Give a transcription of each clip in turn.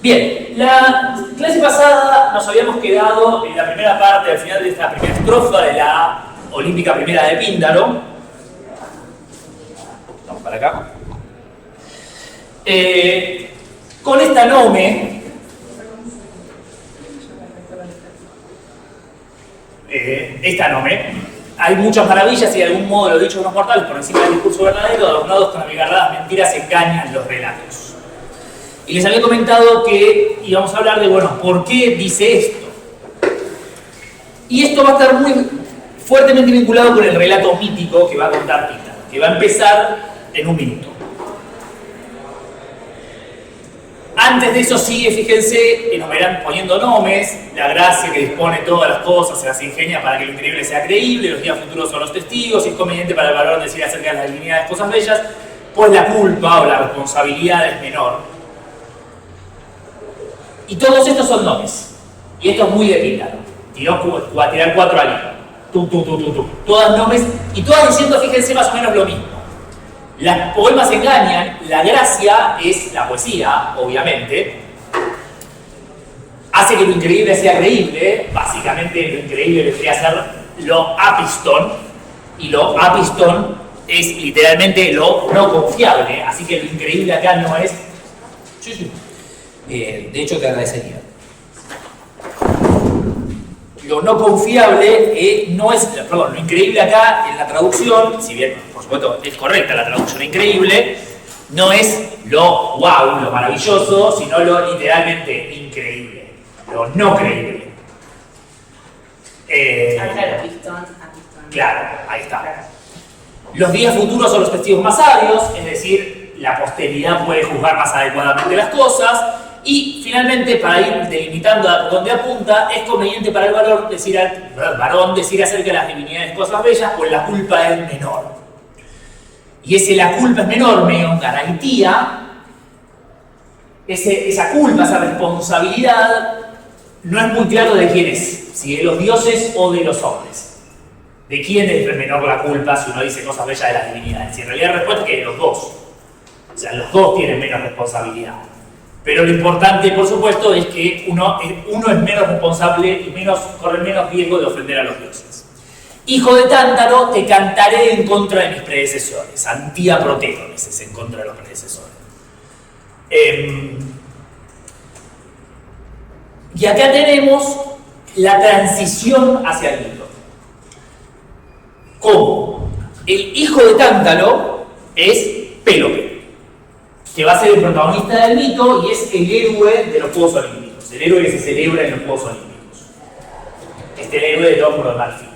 Bien, la clase pasada nos habíamos quedado en la primera parte, al final de esta primera estrofa de la Olímpica Primera de Píndaro. Vamos para acá. Con esta nome, hay muchas maravillas y de algún modo los dichos de los mortales por encima del discurso verdadero, adornados con abigarradas mentiras, engañan los relatos. Y les había comentado que íbamos a hablar de, bueno, ¿por qué dice esto? Y esto va a estar muy fuertemente vinculado con el relato mítico que va a contar Píndaro, que va a empezar en un minuto. Antes de eso sigue, fíjense, enumeran poniendo nomes, la gracia que dispone todas las cosas, se las ingenia para que lo increíble sea creíble, los días futuros son los testigos, y es conveniente para el varón decir acerca de las divinidades cosas bellas, pues la culpa o la responsabilidad es menor. Y todos estos son nomes, y esto es muy de Píndaro, va a tirar 4 al hilo, todas nomes, y todas diciendo, fíjense, más o menos lo mismo. Los poemas engañan, la gracia es la poesía, obviamente. Hace que lo increíble sea creíble, básicamente lo increíble vendría a ser lo apistón, y lo apistón es literalmente lo no confiable, así que lo increíble acá no es... de hecho te agradecería. Lo no confiable no es, perdón, lo increíble acá en la traducción, si bien por supuesto es correcta la traducción increíble, no es lo wow, lo maravilloso, sino lo literalmente increíble, lo no creíble. Claro, pistón. Claro, ahí está. Los días futuros son los testigos más sabios, es decir, la posteridad puede juzgar más adecuadamente las cosas. Y finalmente, para ir delimitando a dónde apunta, es conveniente para el varón decir acerca de las divinidades cosas bellas, pues la culpa es menor. Y la culpa es menor, meon garantía, esa culpa, esa responsabilidad, no es muy claro de quién es, si de los dioses o de los hombres. ¿De quién es menor la culpa si uno dice cosas bellas de las divinidades? Y en realidad la respuesta es que de los dos. O sea, los dos tienen menos responsabilidad. Pero lo importante, por supuesto, es que uno es menos responsable y corre menos riesgo de ofender a los dioses. Hijo de Tántalo, te cantaré en contra de mis predecesores. Antía protégones es en contra de los predecesores. Y acá tenemos la transición hacia el mito. ¿Cómo? El hijo de Tántalo es Pélope, que va a ser el protagonista del mito y es el héroe de los Juegos Olímpicos, el héroe que se celebra en los Juegos Olímpicos. Es el héroe del hombro de marfil.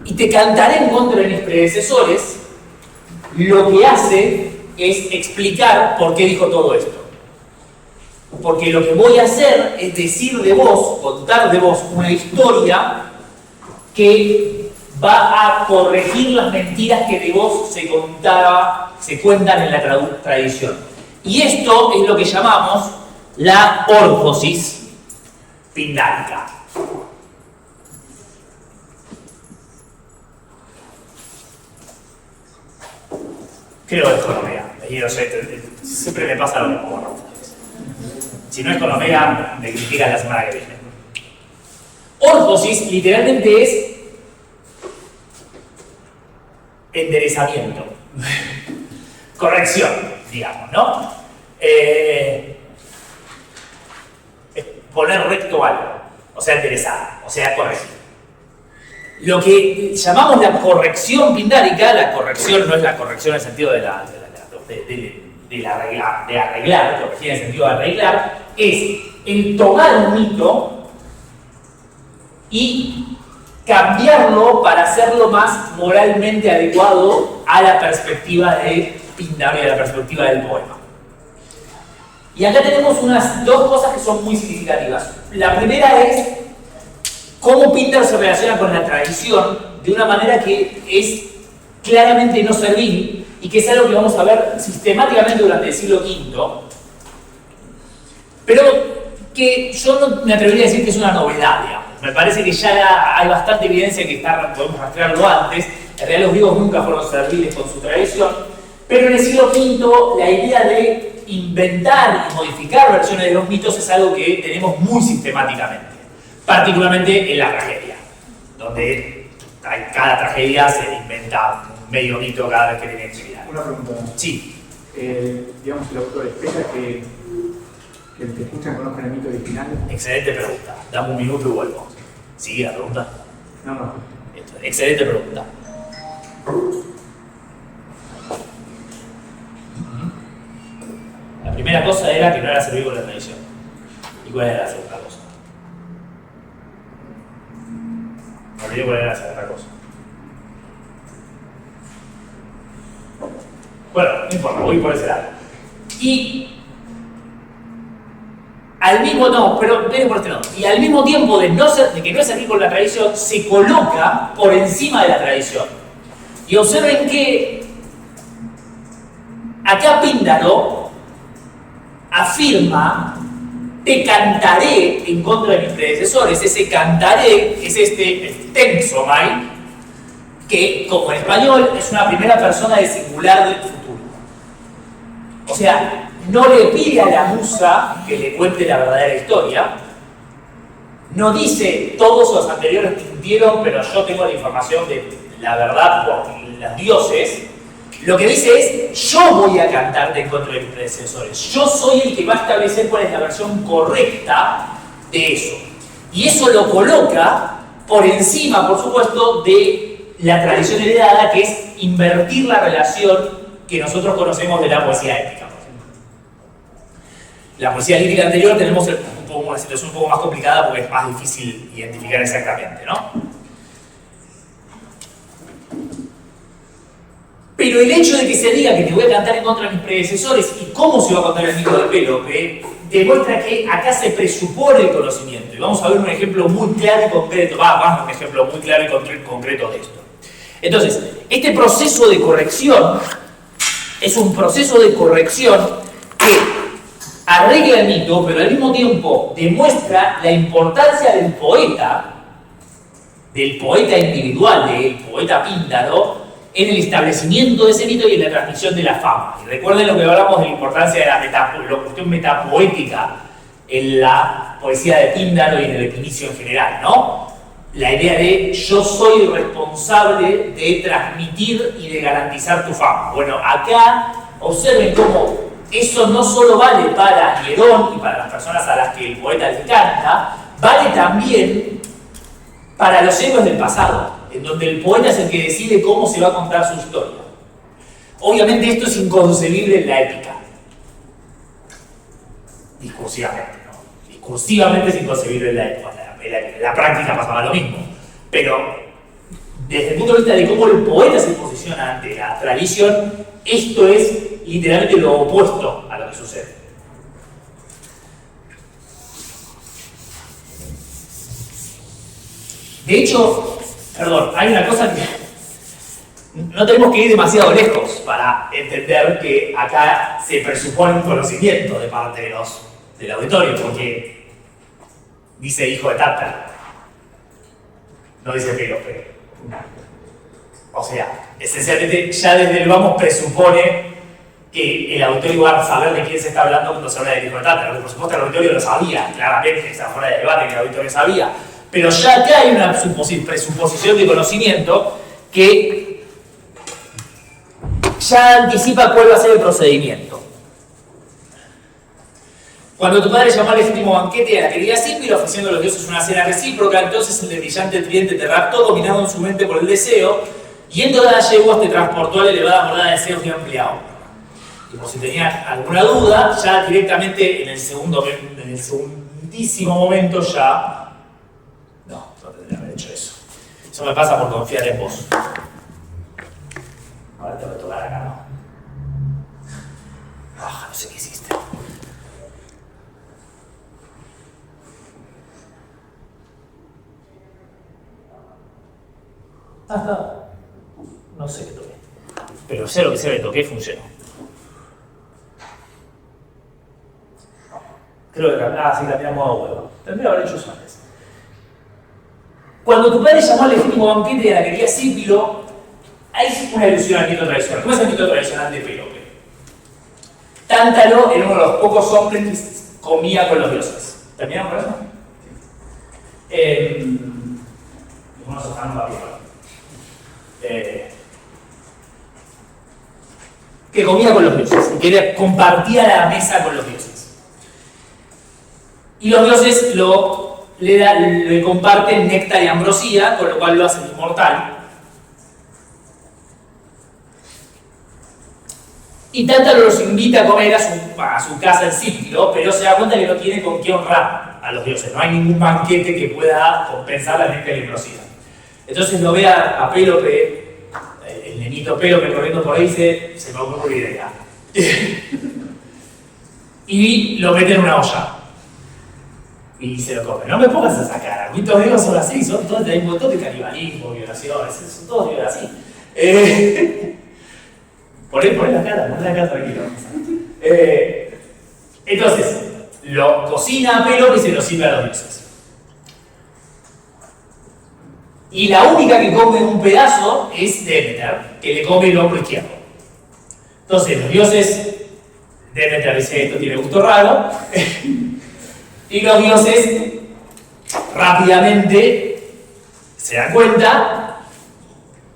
Y te cantaré en contra de mis predecesores, lo que hace es explicar por qué dijo todo esto. Porque lo que voy a hacer es decir de vos, contar de vos una historia que va a corregir las mentiras que de vos se cuentan en la tradición. Y esto es lo que llamamos la órfosis pindárica. Creo que es con omega. No sé, siempre me pasa lo mismo. Si no es con omega, me critican la semana que viene. Órfosis literalmente es enderezamiento, corrección, digamos, ¿no? Poner recto algo, o sea, enderezar, o sea, corregir. Lo que llamamos la corrección pindárica, la corrección no es la corrección en el sentido de arreglar, corregir en el sentido de arreglar, es el tomar un mito y cambiarlo para hacerlo más moralmente adecuado a la perspectiva de Píndaro y a la perspectiva del poema. Y acá tenemos dos cosas que son muy significativas. La primera es cómo Píndaro se relaciona con la tradición de una manera que es claramente no servil y que es algo que vamos a ver sistemáticamente durante el siglo V, pero que yo no me atrevería a decir que es una novedad, digamos. Me parece que ya hay bastante evidencia que podemos rastrearlo antes. En realidad los griegos nunca fueron serviles con su tradición, pero en el siglo V la idea de inventar y modificar versiones de los mitos es algo que tenemos muy sistemáticamente, particularmente en la tragedia, donde cada tragedia se inventa un medio mito cada vez que tiene actividad. Una pregunta. Sí. Digamos, el autor espera que el que escuchan conozcan el mito original. Excelente pregunta. Dame un minuto y vuelvo. ¿Sigue la pregunta? No. Excelente pregunta. La primera cosa era que no era servir con la tradición. ¿Y cuál era la segunda cosa? Me olvidé cuál era la segunda cosa. Bueno, no importa, voy por ese lado. Y al mismo y al mismo tiempo de que no es servir con la tradición, se coloca por encima de la tradición. Y observen que acá Píndaro afirma: te cantaré en contra de mis predecesores. Ese cantaré es este tensomai, que como en español es una primera persona de singular del futuro. O sea, no le pide a la musa que le cuente la verdadera historia, no dice todos los anteriores mintieron, pero yo tengo la información de la verdad por los dioses. Lo que dice es: yo voy a cantarte en contra de mis predecesores, yo soy el que va a establecer cuál es la versión correcta de eso. Y eso lo coloca por encima, por supuesto, de la tradición heredada, que es invertir la relación que nosotros conocemos de la poesía épica. La poesía lírica anterior tenemos una situación un poco más complicada porque es más difícil identificar exactamente, ¿no? Pero el hecho de que se diga que te voy a cantar en contra de mis predecesores y cómo se va a contar el mito de Pélope demuestra que acá se presupone el conocimiento. Y vamos a ver un ejemplo muy claro y concreto, un ejemplo muy claro y concreto de esto. Entonces, este proceso de corrección es un proceso de corrección que arregla el mito, pero al mismo tiempo demuestra la importancia del poeta individual, del poeta Píndaro, en el establecimiento de ese mito y en la transmisión de la fama. Y recuerden lo que hablamos de la importancia de la cuestión metapoética en la poesía de Píndaro y en el epinicio en general, ¿no? La idea de yo soy responsable de transmitir y de garantizar tu fama. Bueno, acá observen cómo eso no solo vale para Hierón y para las personas a las que el poeta le canta, vale también para los héroes del pasado, en donde el poeta es el que decide cómo se va a contar su historia. Obviamente esto es inconcebible en la épica. Discursivamente, ¿no? Discursivamente es inconcebible en la épica. En la práctica pasaba lo mismo. Pero desde el punto de vista de cómo el poeta se posiciona ante la tradición, esto es literalmente lo opuesto a lo que sucede. De hecho, hay una cosa que no tenemos que ir demasiado lejos para entender que acá se presupone un conocimiento de parte del auditorio, porque dice hijo de Tártaro, no dice Pélope. O sea, esencialmente ya desde el vamos presupone que el auditorio va a saber de quién se está hablando cuando se habla del hijo de Tártaro, que por supuesto el auditorio lo sabía, claramente, está fuera de debate que el auditorio sabía, pero ya acá hay una presuposición de conocimiento que ya anticipa cuál va a ser el procedimiento. Cuando tu padre llamó al legítimo banquete a la querida Cípiro, ofreciendo a los dioses una cena recíproca, entonces el brillante tridente te raptó, dominado en su mente por el deseo, y en todas las yeguas te transportó a la elevada morada de deseos y ampliado. Y por si tenían alguna duda, ya directamente en el segundísimo momento ya... No tendría que haber hecho eso. Eso me pasa por confiar en vos. Ahora te voy a tocar acá, ¿no? No sé qué hiciste. No sé qué toqué. Pero sé lo que sé que toqué y funcionó. Creo que sí, cambiamos a huevo. Tendría que haber hecho eso antes. Cuando tu padre llamó al legítimo banquete de la querida Cípiro, hay una ilusión al mito tradicional. ¿Cómo es el mito tradicional de Pélope? Tántalo era uno de los pocos hombres que comía con los dioses. ¿Terminamos con eso? Vamos a dejar un papel. Que comía con los dioses, que compartía la mesa con los dioses. Y los dioses le comparten néctar y ambrosía, con lo cual lo hacen inmortal. Y Tántalo los invita a comer a su casa en Cíclo, pero se da cuenta que no tiene con qué honrar a los dioses. No hay ningún banquete que pueda compensar la néctar y ambrosía. Entonces lo ve a Pélope, el nenito Pélope corriendo por ahí, y dice: se me ocurre una idea. Y lo mete en una olla. Y se lo come. No me pongas esa cara. Mis videos son así, hay un montón de canibalismo, violaciones, son todos videos así. Poné la cara tranquilo. Entonces, lo cocina a Pélope y se lo sirve a los dioses. Y la única que come un pedazo es Demeter, que le come el hombro izquierdo. Entonces, los dioses, Demeter dice: esto tiene gusto raro. Y los dioses rápidamente se dan cuenta,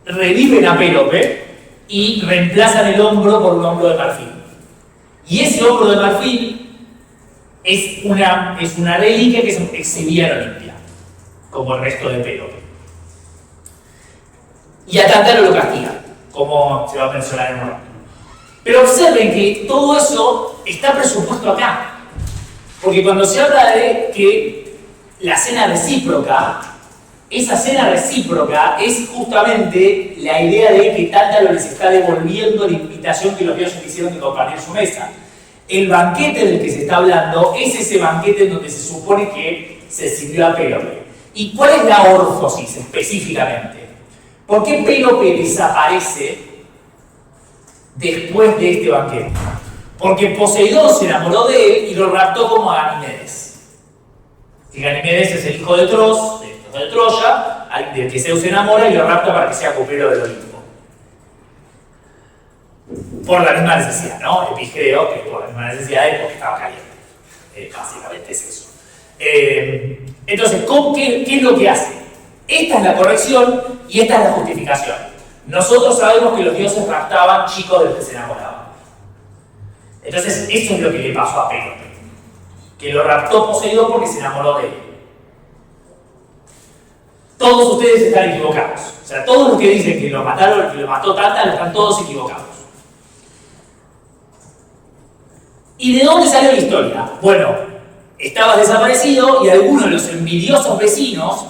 reviven a Pélope y reemplazan el hombro por un hombro de marfil. Y ese hombro de marfil es una reliquia que se exhibía en Olimpia, como el resto de Pélope. Y a Tántalo lo castiga, como se va a mencionar en un rato. Pero observen que todo eso está presupuesto acá. Porque cuando se habla de que la cena recíproca, esa cena recíproca es justamente la idea de que Tántalo les está devolviendo la invitación que los dioses le hicieron de compartir su mesa. El banquete del que se está hablando es ese banquete donde se supone que se sirvió a Pélope. ¿Y cuál es la órfosis específicamente? ¿Por qué Pélope desaparece después de este banquete? Porque Poseidón se enamoró de él y lo raptó como a Ganimedes. Y Ganimedes es el hijo de Troya, del que Zeus se enamora y lo rapta para que sea copero del Olimpo. Por la misma necesidad, ¿no? Epigeo, que por la misma necesidad es porque estaba caliente. Básicamente es eso. Entonces, ¿qué es lo que hace? Esta es la corrección y esta es la justificación. Nosotros sabemos que los dioses raptaban chicos de los que se enamoraban. Entonces, eso es lo que le pasó a Pélope, que lo raptó Poseidón porque se enamoró de él. Todos ustedes están equivocados. O sea, todos los que dicen que lo mataron, que lo mató Tántalo, están todos equivocados. ¿Y de dónde salió la historia? Bueno, estabas desaparecido y alguno de los envidiosos vecinos,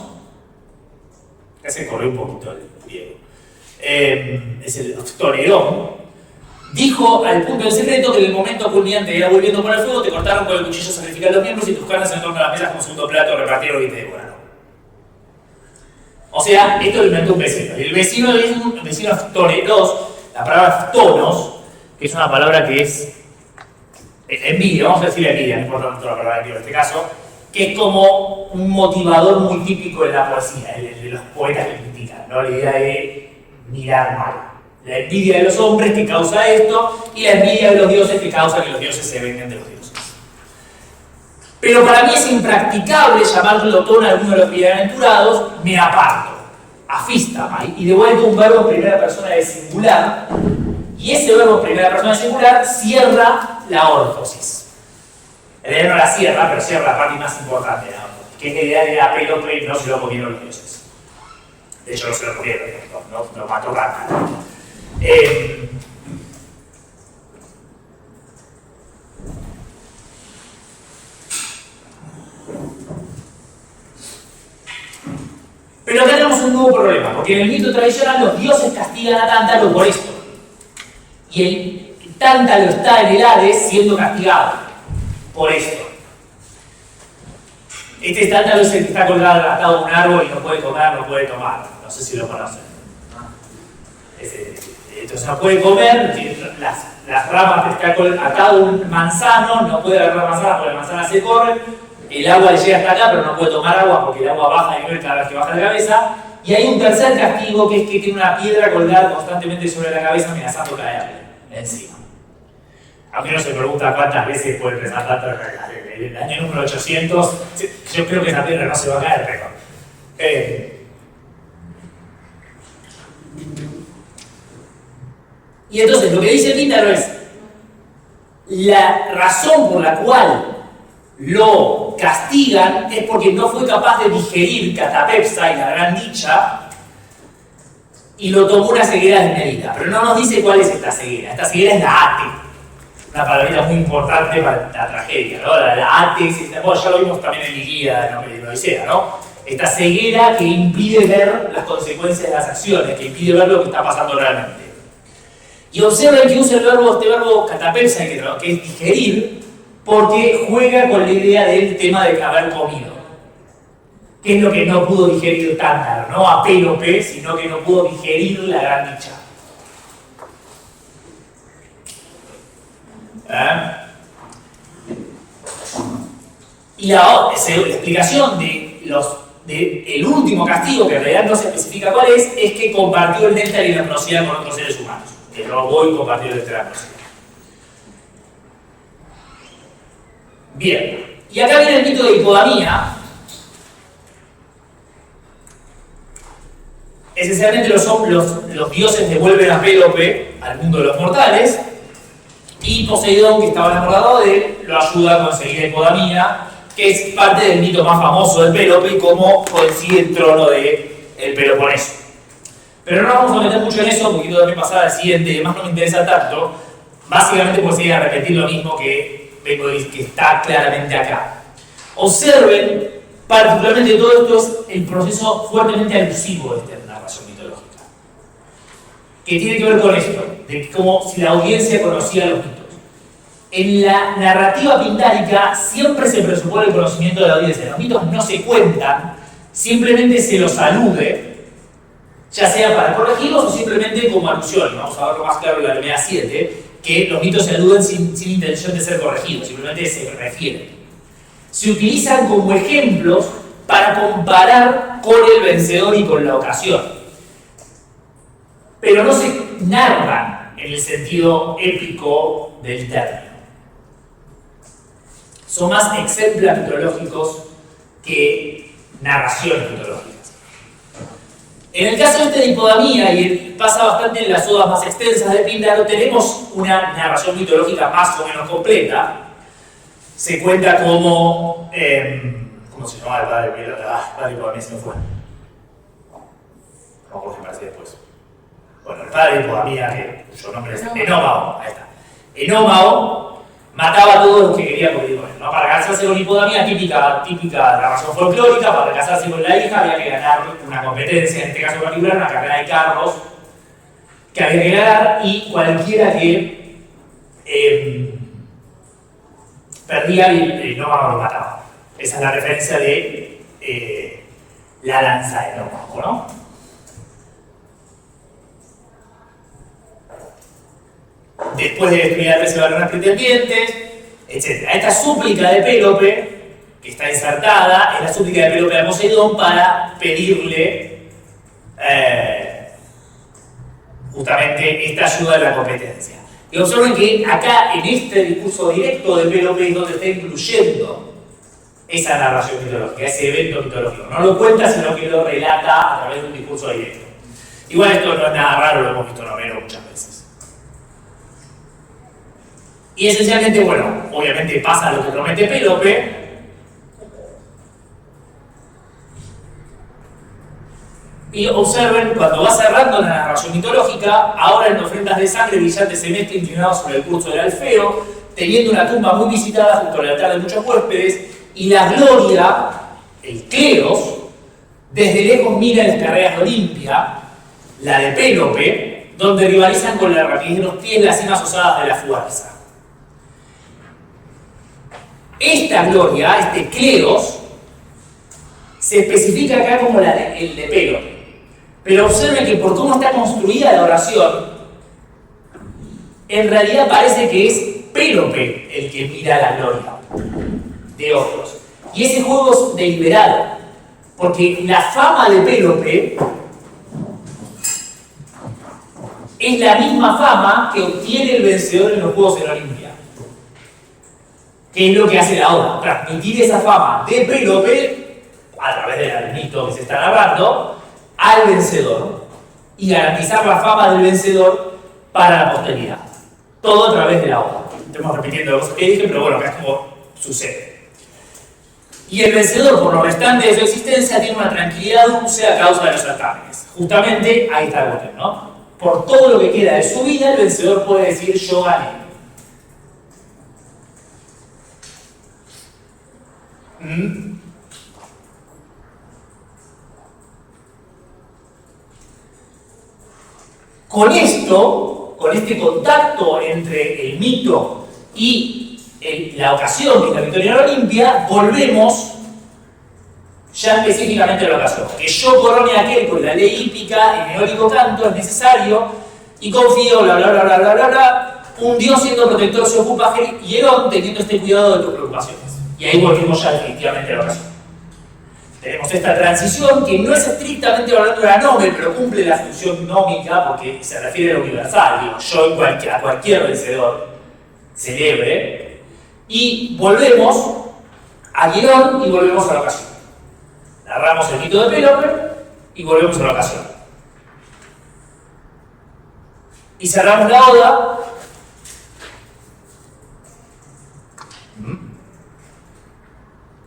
que se corrió un poquito el Diego, es el Tolerón, dijo al punto del secreto que en el momento culminante de ir volviendo por el fuego te cortaron con el cuchillo a sacrificar los miembros y tus carnes en torno a la mesa como segundo plato repartieron y te devoraron. O sea, esto lo inventó un vecino. El vecino es un vecino Toleros, la palabra tonos, que es una palabra que es envidia, vamos a decir envidia, no importa tanto la palabra envidia en este caso, que es como un motivador muy típico de la poesía, de los poetas que critican, ¿no? La idea de mirar mal. La envidia de los hombres que causa esto y la envidia de los dioses que causa que los dioses se vengan de los dioses. Pero para mí es impracticable llamarlo tono a alguno de los bienaventurados, me aparto, afistamai, y devuelvo un verbo en primera persona de singular, y ese verbo en primera persona de singular cierra la órfosis. En realidad no la cierra, pero cierra la parte más importante de la órfosis, que es la idea de a Pélope no se lo comieron los dioses. De hecho no se lo comieron, no lo mató Tántalo. Pero acá tenemos un nuevo problema, porque en el mito tradicional los dioses castigan a Tántalo por esto. Y el Tántalo está en el Hades siendo castigado por esto. Este Tántalo es el que está colgado atado a un árbol y no puede comer, no puede tomar. No sé si lo conocen. Entonces no puede comer, las ramas está atado a un manzano, no puede agarrar manzana porque la manzana se corre, el agua le llega hasta acá pero no puede tomar agua porque el agua baja de nivel cada vez que baja la cabeza, y hay un tercer castigo que es que tiene una piedra colgada constantemente sobre la cabeza amenazando caerle encima. Aunque no se pregunta cuántas veces puede pesar tanto el año número 800, yo creo que esa piedra no se va a caer, pero... Y entonces lo que dice Píndaro es, la razón por la cual lo castigan es porque no fue capaz de digerir Catapepsa y la gran dicha y lo tomó una ceguera desmedida. Pero no nos dice cuál es esta ceguera. Esta ceguera es la ate, una palabrita muy importante para la tragedia, ¿no? La ate, bueno, ya lo vimos también en mi guía en la Odisea, ¿no? Esta ceguera que impide ver las consecuencias de las acciones, que impide ver lo que está pasando realmente. Y observen que usa este verbo catapepsa, que es digerir, porque juega con la idea del tema de haber comido. ¿Qué es lo que no pudo digerir Tántalo? No a Pélope, sino que no pudo digerir la gran dicha. Y la explicación del último castigo, que en realidad no se especifica cuál es que compartió el néctar y la ambrosía con otros seres humanos. Que no voy a compartir el néctar y la ambrosía. Bien, y acá viene el mito de Hipodamía. Esencialmente los dioses devuelven a Pélope al mundo de los mortales y Poseidón, que estaba enamorado de él, lo ayuda a conseguir Hipodamía, que es parte del mito más famoso de Pélope y cómo consigue el trono del Peloponeso. Pero no vamos a meter mucho en eso, porque quiero pasar al siguiente, y además no me interesa tanto, básicamente por seguir a repetir lo mismo que está claramente acá. Observen, particularmente todo esto es el proceso fuertemente alusivo de esta narración mitológica, que tiene que ver con esto, de cómo si la audiencia conocía los mitos. En la narrativa pindárica siempre se presupone el conocimiento de la audiencia. Los mitos no se cuentan, simplemente se los alude, ya sea para corregirlos o simplemente como alusión. Vamos a verlo más claro en la Alemea 7, que los mitos se aluden sin intención de ser corregidos, simplemente se refieren. Se utilizan como ejemplos para comparar con el vencedor y con la ocasión. Pero no se narran en el sentido épico del término. Son más ejemplos mitológicos que narraciones mitológicas. En el caso de Hipodamía, y pasa bastante en las odas más extensas de Píndaro, tenemos una narración mitológica más o menos completa. Se cuenta como... ¿cómo se llamaba el padre de Hipodamía? Se me fue. No me acuerdo qué parece después. Bueno, el padre de Hipodamía, cuyo nombre es Enómao, ahí está. Enómao mataba a todos los que quería morir con él, ¿no? Para casarse con Hipodamía, típica narración folclórica, para casarse con la hija había que ganar una competencia, en este caso particular, una carrera de carros, que había que ganar, y cualquiera que perdía y Enómao lo mataba. Esa es la referencia de la lanza de Enómao, ¿no? Después de destruir a 13 varones pretendientes, etc. Esta súplica de Pélope, que está insertada, es la súplica de Pélope a Poseidón para pedirle justamente esta ayuda de la competencia. Y observen que acá, en este discurso directo de Pélope, es donde está incluyendo esa narración mitológica, ese evento mitológico. No lo cuenta, sino que lo relata a través de un discurso directo. Igual esto no es nada raro, lo hemos visto en Homero muchas veces. Y esencialmente, bueno, obviamente pasa lo que promete Pélope. Y observen, cuando va cerrando la narración mitológica, ahora en ofrendas de sangre brillante se mete inclinado sobre el curso del Alfeo, teniendo una tumba muy visitada junto al altar de muchos huéspedes, y la gloria, el Cleos, desde lejos mira las carreras de Olimpia, la de Pélope, donde rivalizan con la rapidez de los pies las cimas osadas de la fuerza. Esta gloria, este Cleos, se especifica acá como el de Pélope. Pero observen que por cómo está construida la oración, en realidad parece que es Pélope el que mira la gloria de otros. Y ese juego es deliberado, porque la fama de Pélope es la misma fama que obtiene el vencedor en los Juegos de la Olimpia. ¿Qué es lo que hace la Oda? Transmitir esa fama de Pélope, a través del mito que se está narrando, al vencedor y garantizar la fama del vencedor para la posteridad. Todo a través de la Oda. Estamos repitiendo cosas que dije, pero bueno, acá es como sucede. Y el vencedor, por lo restante de su existencia, tiene una tranquilidad dulce a causa de los certámenes. Justamente ahí está el botón, ¿no? Por todo lo que queda de su vida, el vencedor puede decir: yo gané. Con esto, con este contacto entre el mito y la ocasión, que es la victoria de la Olimpia, volvemos ya específicamente a la ocasión. Que yo corone aquel por la ley hípica, en eólico canto, es necesario, y confío, bla bla bla bla bla bla bla, un dios siendo protector se ocupa Hierón, teniendo este cuidado de tus preocupaciones. Y ahí volvemos ya definitivamente a la ocasión. Tenemos esta transición que no es estrictamente hablando de la nomen, pero cumple la función nómica porque se refiere a lo universal. Digo, yo a cualquier vencedor celebre. Y volvemos a Hierón y volvemos a la ocasión. Narramos el mito de Pélope y volvemos a la ocasión. Y cerramos la Oda.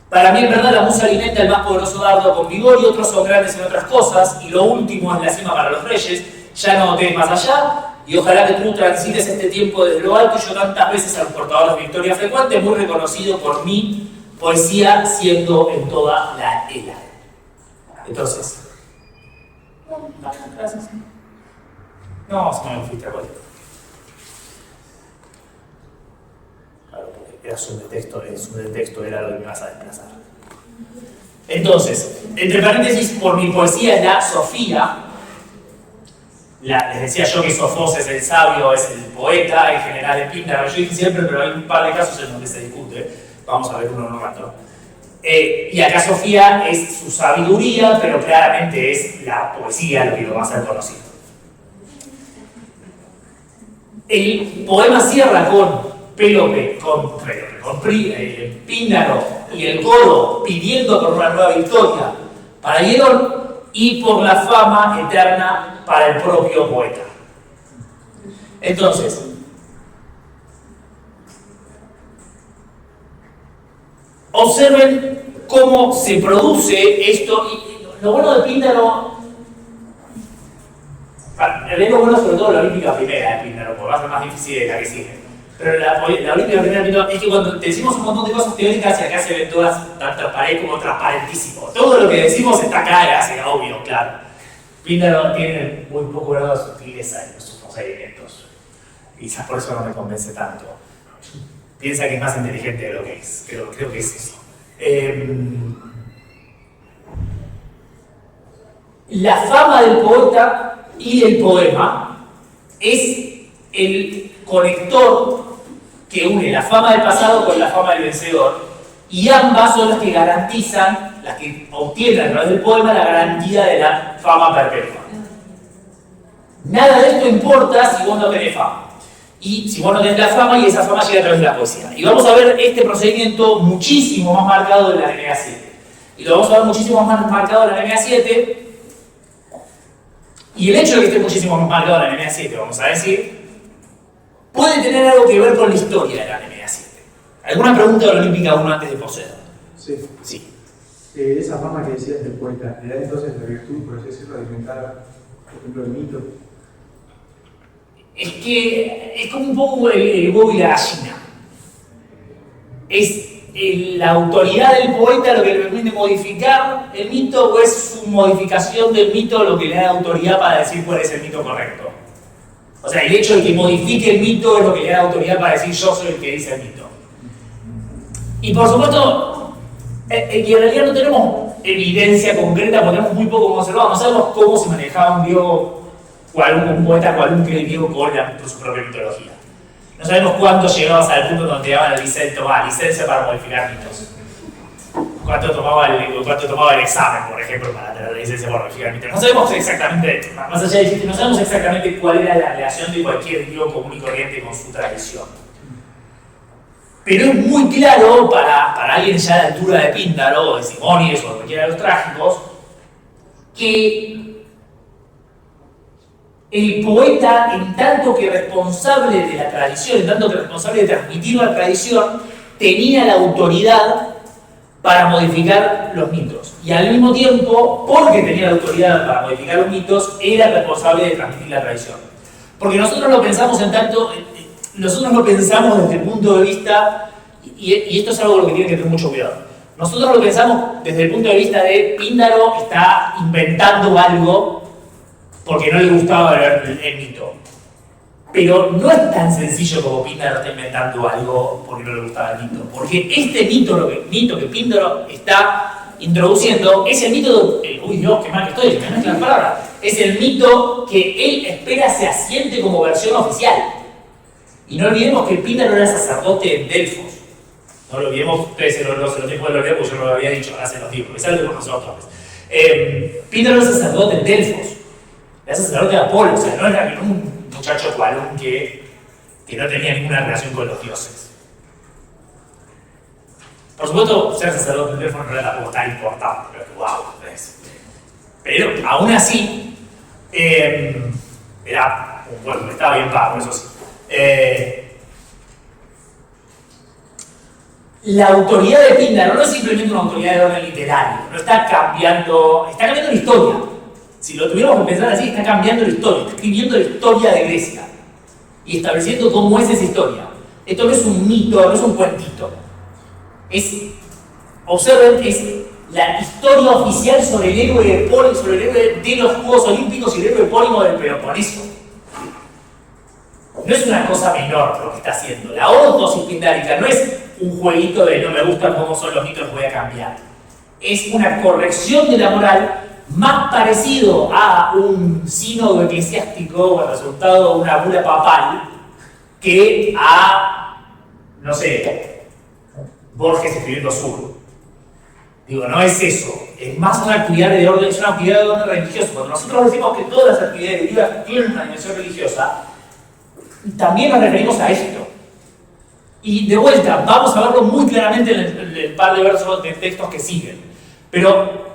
Para mí, en verdad, la musa alimenta el más poderoso dardo con vigor y otros son grandes en otras cosas, y lo último es la cima para los reyes. Ya no temes más allá, y ojalá que tú transites este tiempo desde lo alto, y yo tantas veces a los portadores de victoria frecuente, muy reconocido por mi poesía, siendo en toda la era. Entonces, gracias. No, se me fuiste a cuál. Claro, porque era un de texto, era lo que me vas a desplazar. Entonces, entre paréntesis, por mi poesía es la Sofía. Les decía yo que Sofos es el sabio, es el poeta, en general es Píndaro. Yo dije siempre, pero hay un par de casos en donde se discute. Vamos a ver uno en un rato. Y acá Sofía es su sabiduría, pero claramente es la poesía lo que lo va a hacer conocido. El poema cierra con Pélope, con Píndaro y el coro pidiendo por una nueva victoria para Hierón y por la fama eterna para el propio poeta. Entonces, observen cómo se produce esto. Y lo bueno de Píndaro, lo bueno sobre todo la olímpica primera de Píndaro, porque va a ser más difícil de la que sigue. Pero la olímpica primera es que cuando decimos un montón de cosas teóricas, y acá se ven todas tan transparentes como transparentísimo. Todo lo que decimos está acá y hace obvio, claro. Píndaro tiene muy poco grado de sutileza en sus procedimientos. Quizás por eso no me convence tanto. Piensa que es más inteligente de lo que es. Creo que es eso. La fama del poeta y del poema es el conector que une la fama del pasado con la fama del vencedor, y ambas son las que garantizan, las que obtienen a través del poema la garantía de la fama perpetua. Nada de esto importa si vos no tenés fama. Y si vos no tenés la fama, y esa fama llega a través de la poesía. Y vamos a ver este procedimiento muchísimo más marcado en la NMA 7. Y lo vamos a ver muchísimo más marcado en la NMA 7. Y el hecho de que esté muchísimo más marcado en la NMA 7, vamos a decir, puede tener algo que ver con la historia de la NMA 7. ¿Alguna pregunta de la Olímpica 1 antes de proceder? Sí. Esa fama que decías del poeta, ¿era entonces la virtud, por así decirlo, de alimentar, por ejemplo, el mito? Es que es como un poco el huevo y la gallina. ¿Es la autoridad del poeta lo que le permite modificar el mito, o es su modificación del mito lo que le da autoridad para decir cuál es el mito correcto? O sea, el hecho de que modifique el mito es lo que le da autoridad para decir yo soy el que dice el mito. Y por supuesto, en realidad no tenemos evidencia concreta, porque tenemos muy poco observado. No sabemos cómo se manejaba un griego o algún poeta o algún griego con su propia mitología. No sabemos cuándo llegabas al punto donde te daban la licencia para modificar mitos. Cuánto tomaba el examen, por ejemplo, para tener la licencia para modificar mitos. No sabemos exactamente, más allá de no sabemos exactamente cuál era la relación de cualquier griego común y corriente con su tradición. Pero es muy claro para alguien ya a la altura de Píndaro, o de Simónides, o de cualquiera de los trágicos, que el poeta, en tanto que responsable de la tradición, en tanto que responsable de transmitir la tradición, tenía la autoridad para modificar los mitos. Y al mismo tiempo, porque tenía la autoridad para modificar los mitos, era responsable de transmitir la tradición. Porque nosotros lo pensamos nosotros lo pensamos desde el punto de vista, y esto es algo con lo que tienen que tener mucho cuidado. Nosotros lo pensamos desde el punto de vista de Píndaro está inventando algo porque no le gustaba el mito. Pero no es tan sencillo como Píndaro está inventando algo porque no le gustaba el mito. Porque este mito que Píndaro está introduciendo es el mito de... Uy Dios, qué mal que estoy, me mezclan las palabras. Es el mito que él espera se asiente como versión oficial. Y no olvidemos que Píndaro era sacerdote en Delfos. No lo olvidemos, ustedes se lo tienen que olvidar porque yo no lo había dicho, ahora se los digo, es algo que por nosotros. Píndaro era sacerdote en Delfos. Era sacerdote de Apolo, o sea, no era un muchacho cualón que no tenía ninguna relación con los dioses. Por supuesto, ser sacerdote en Delfos no era tampoco tan importante, pero wow, ¿ves? Pero aún así, estaba bien pago, eso sí. La autoridad de Píndaro no es simplemente una autoridad de orden literario, no está cambiando la historia. Si lo tuviéramos que pensar así, está cambiando la historia, está escribiendo la historia de Grecia y estableciendo cómo es esa historia. Esto no es un mito, no es un cuentito. Observen, es la historia oficial sobre el héroe de los Juegos Olímpicos y el héroe epónimo del Peloponeso. No es una cosa menor lo que está haciendo. La ortosis pindárica no es un jueguito de no me gusta cómo son los mitos, los voy a cambiar. Es una corrección de la moral más parecido a un sínodo eclesiástico o el resultado de una bula papal que a, no sé, Borges escribiendo Sur. Digo, no es eso. Es más una actividad de orden, es una actividad de orden religioso. Cuando nosotros decimos que todas las actividades de vida tienen una dimensión religiosa, también nos referimos a esto. Y de vuelta, vamos a verlo muy claramente en el par de versos de textos que siguen. Pero,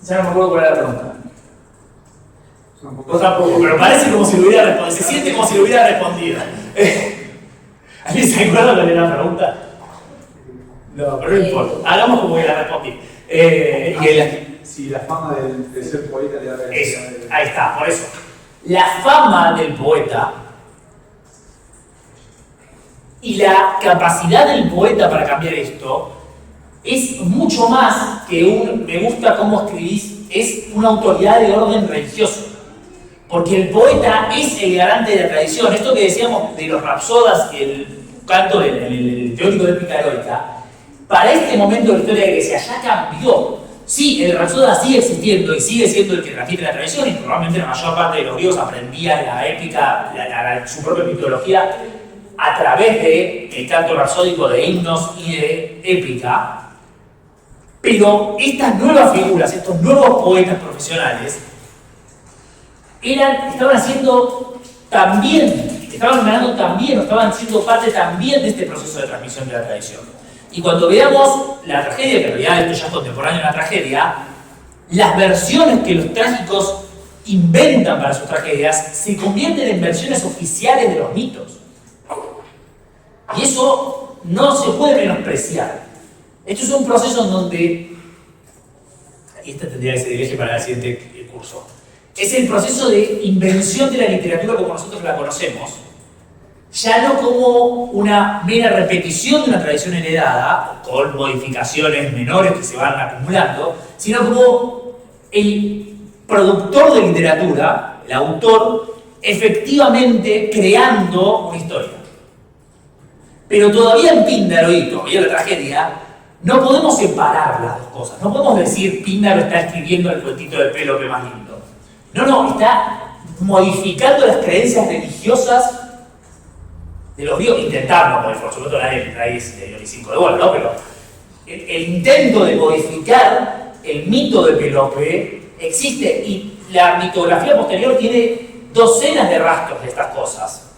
ya no me acuerdo cuál era la pregunta. Tampoco, pero parece como si lo hubiera respondido, se siente como si lo hubiera respondido. ¿Alguien se acuerda cuál era la pregunta? No, pero no importa, hagamos como que la respondí. Si la fama de ser poeta le da... Eso, ahí está, por eso. La fama del poeta y la capacidad del poeta para cambiar esto es mucho más que un me gusta cómo escribís, es una autoridad de orden religioso. Porque el poeta es el garante de la tradición. Esto que decíamos de los rapsodas y el canto el teórico de épica heroica, para este momento de la historia de la Grecia ya cambió. Sí, el rapsoda sigue existiendo y sigue siendo el que transmite la tradición, y probablemente la mayor parte de los griegos aprendía la épica, su propia mitología, a través del canto rapsódico de himnos y de épica. Pero estas nuevas figuras, estos nuevos poetas profesionales, estaban haciendo también, estaban ganando también, o estaban siendo parte también de este proceso de transmisión de la tradición. Y cuando veamos la tragedia, que en realidad esto ya es contemporáneo a la tragedia, las versiones que los trágicos inventan para sus tragedias se convierten en versiones oficiales de los mitos. Y eso no se puede menospreciar. Esto es un proceso en donde, y esta tendría que ser el eje para el siguiente curso, es el proceso de invención de la literatura como nosotros la conocemos, ya no como una mera repetición de una tradición heredada, con modificaciones menores que se van acumulando, sino como el productor de literatura, el autor, efectivamente creando una historia. Pero todavía en Píndaro y todavía en la tragedia, no podemos separar las dos cosas. No podemos decir Píndaro está escribiendo el cuentito de Pélope más lindo. No, está modificando las creencias religiosas de los griegos, intentarlo, porque por supuesto nadie es ni 5 de bola, ¿no? Pero el intento de modificar el mito de Pélope existe, y la mitografía posterior tiene docenas de rastros de estas cosas.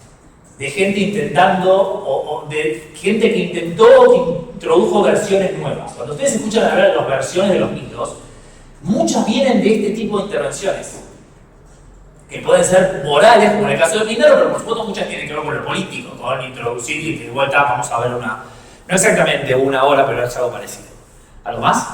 de gente intentando, o de gente que intentó, que introdujo versiones nuevas. Cuando ustedes escuchan hablar de las versiones de los mitos, muchas vienen de este tipo de intervenciones, que pueden ser morales, como en el caso de Pindaro, pero por supuesto muchas tienen que ver con lo político, con introducir y de vuelta vamos a ver una, no exactamente una hora, pero es algo parecido. ¿Algo más?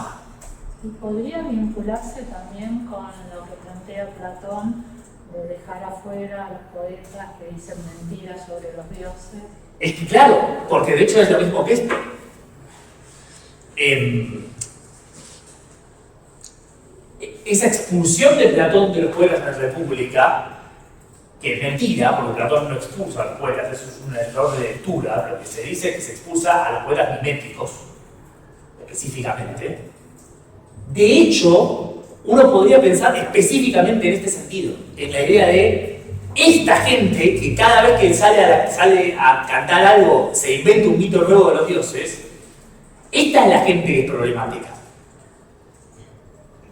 Y podría vincularse también con lo que plantea Platón de dejar afuera a los poetas que dicen mentiras sobre los dioses. Es que claro, porque de hecho es lo mismo que esto. Esa expulsión de Platón de los poetas en la República, que es mentira, porque Platón no expulsa a los poetas, eso es un error de lectura, lo que se dice es que se expulsa a los poetas miméticos, específicamente. De hecho, uno podría pensar específicamente en este sentido, en la idea de esta gente que cada vez que sale a cantar algo se inventa un mito nuevo de los dioses. Esta es la gente que es problemática.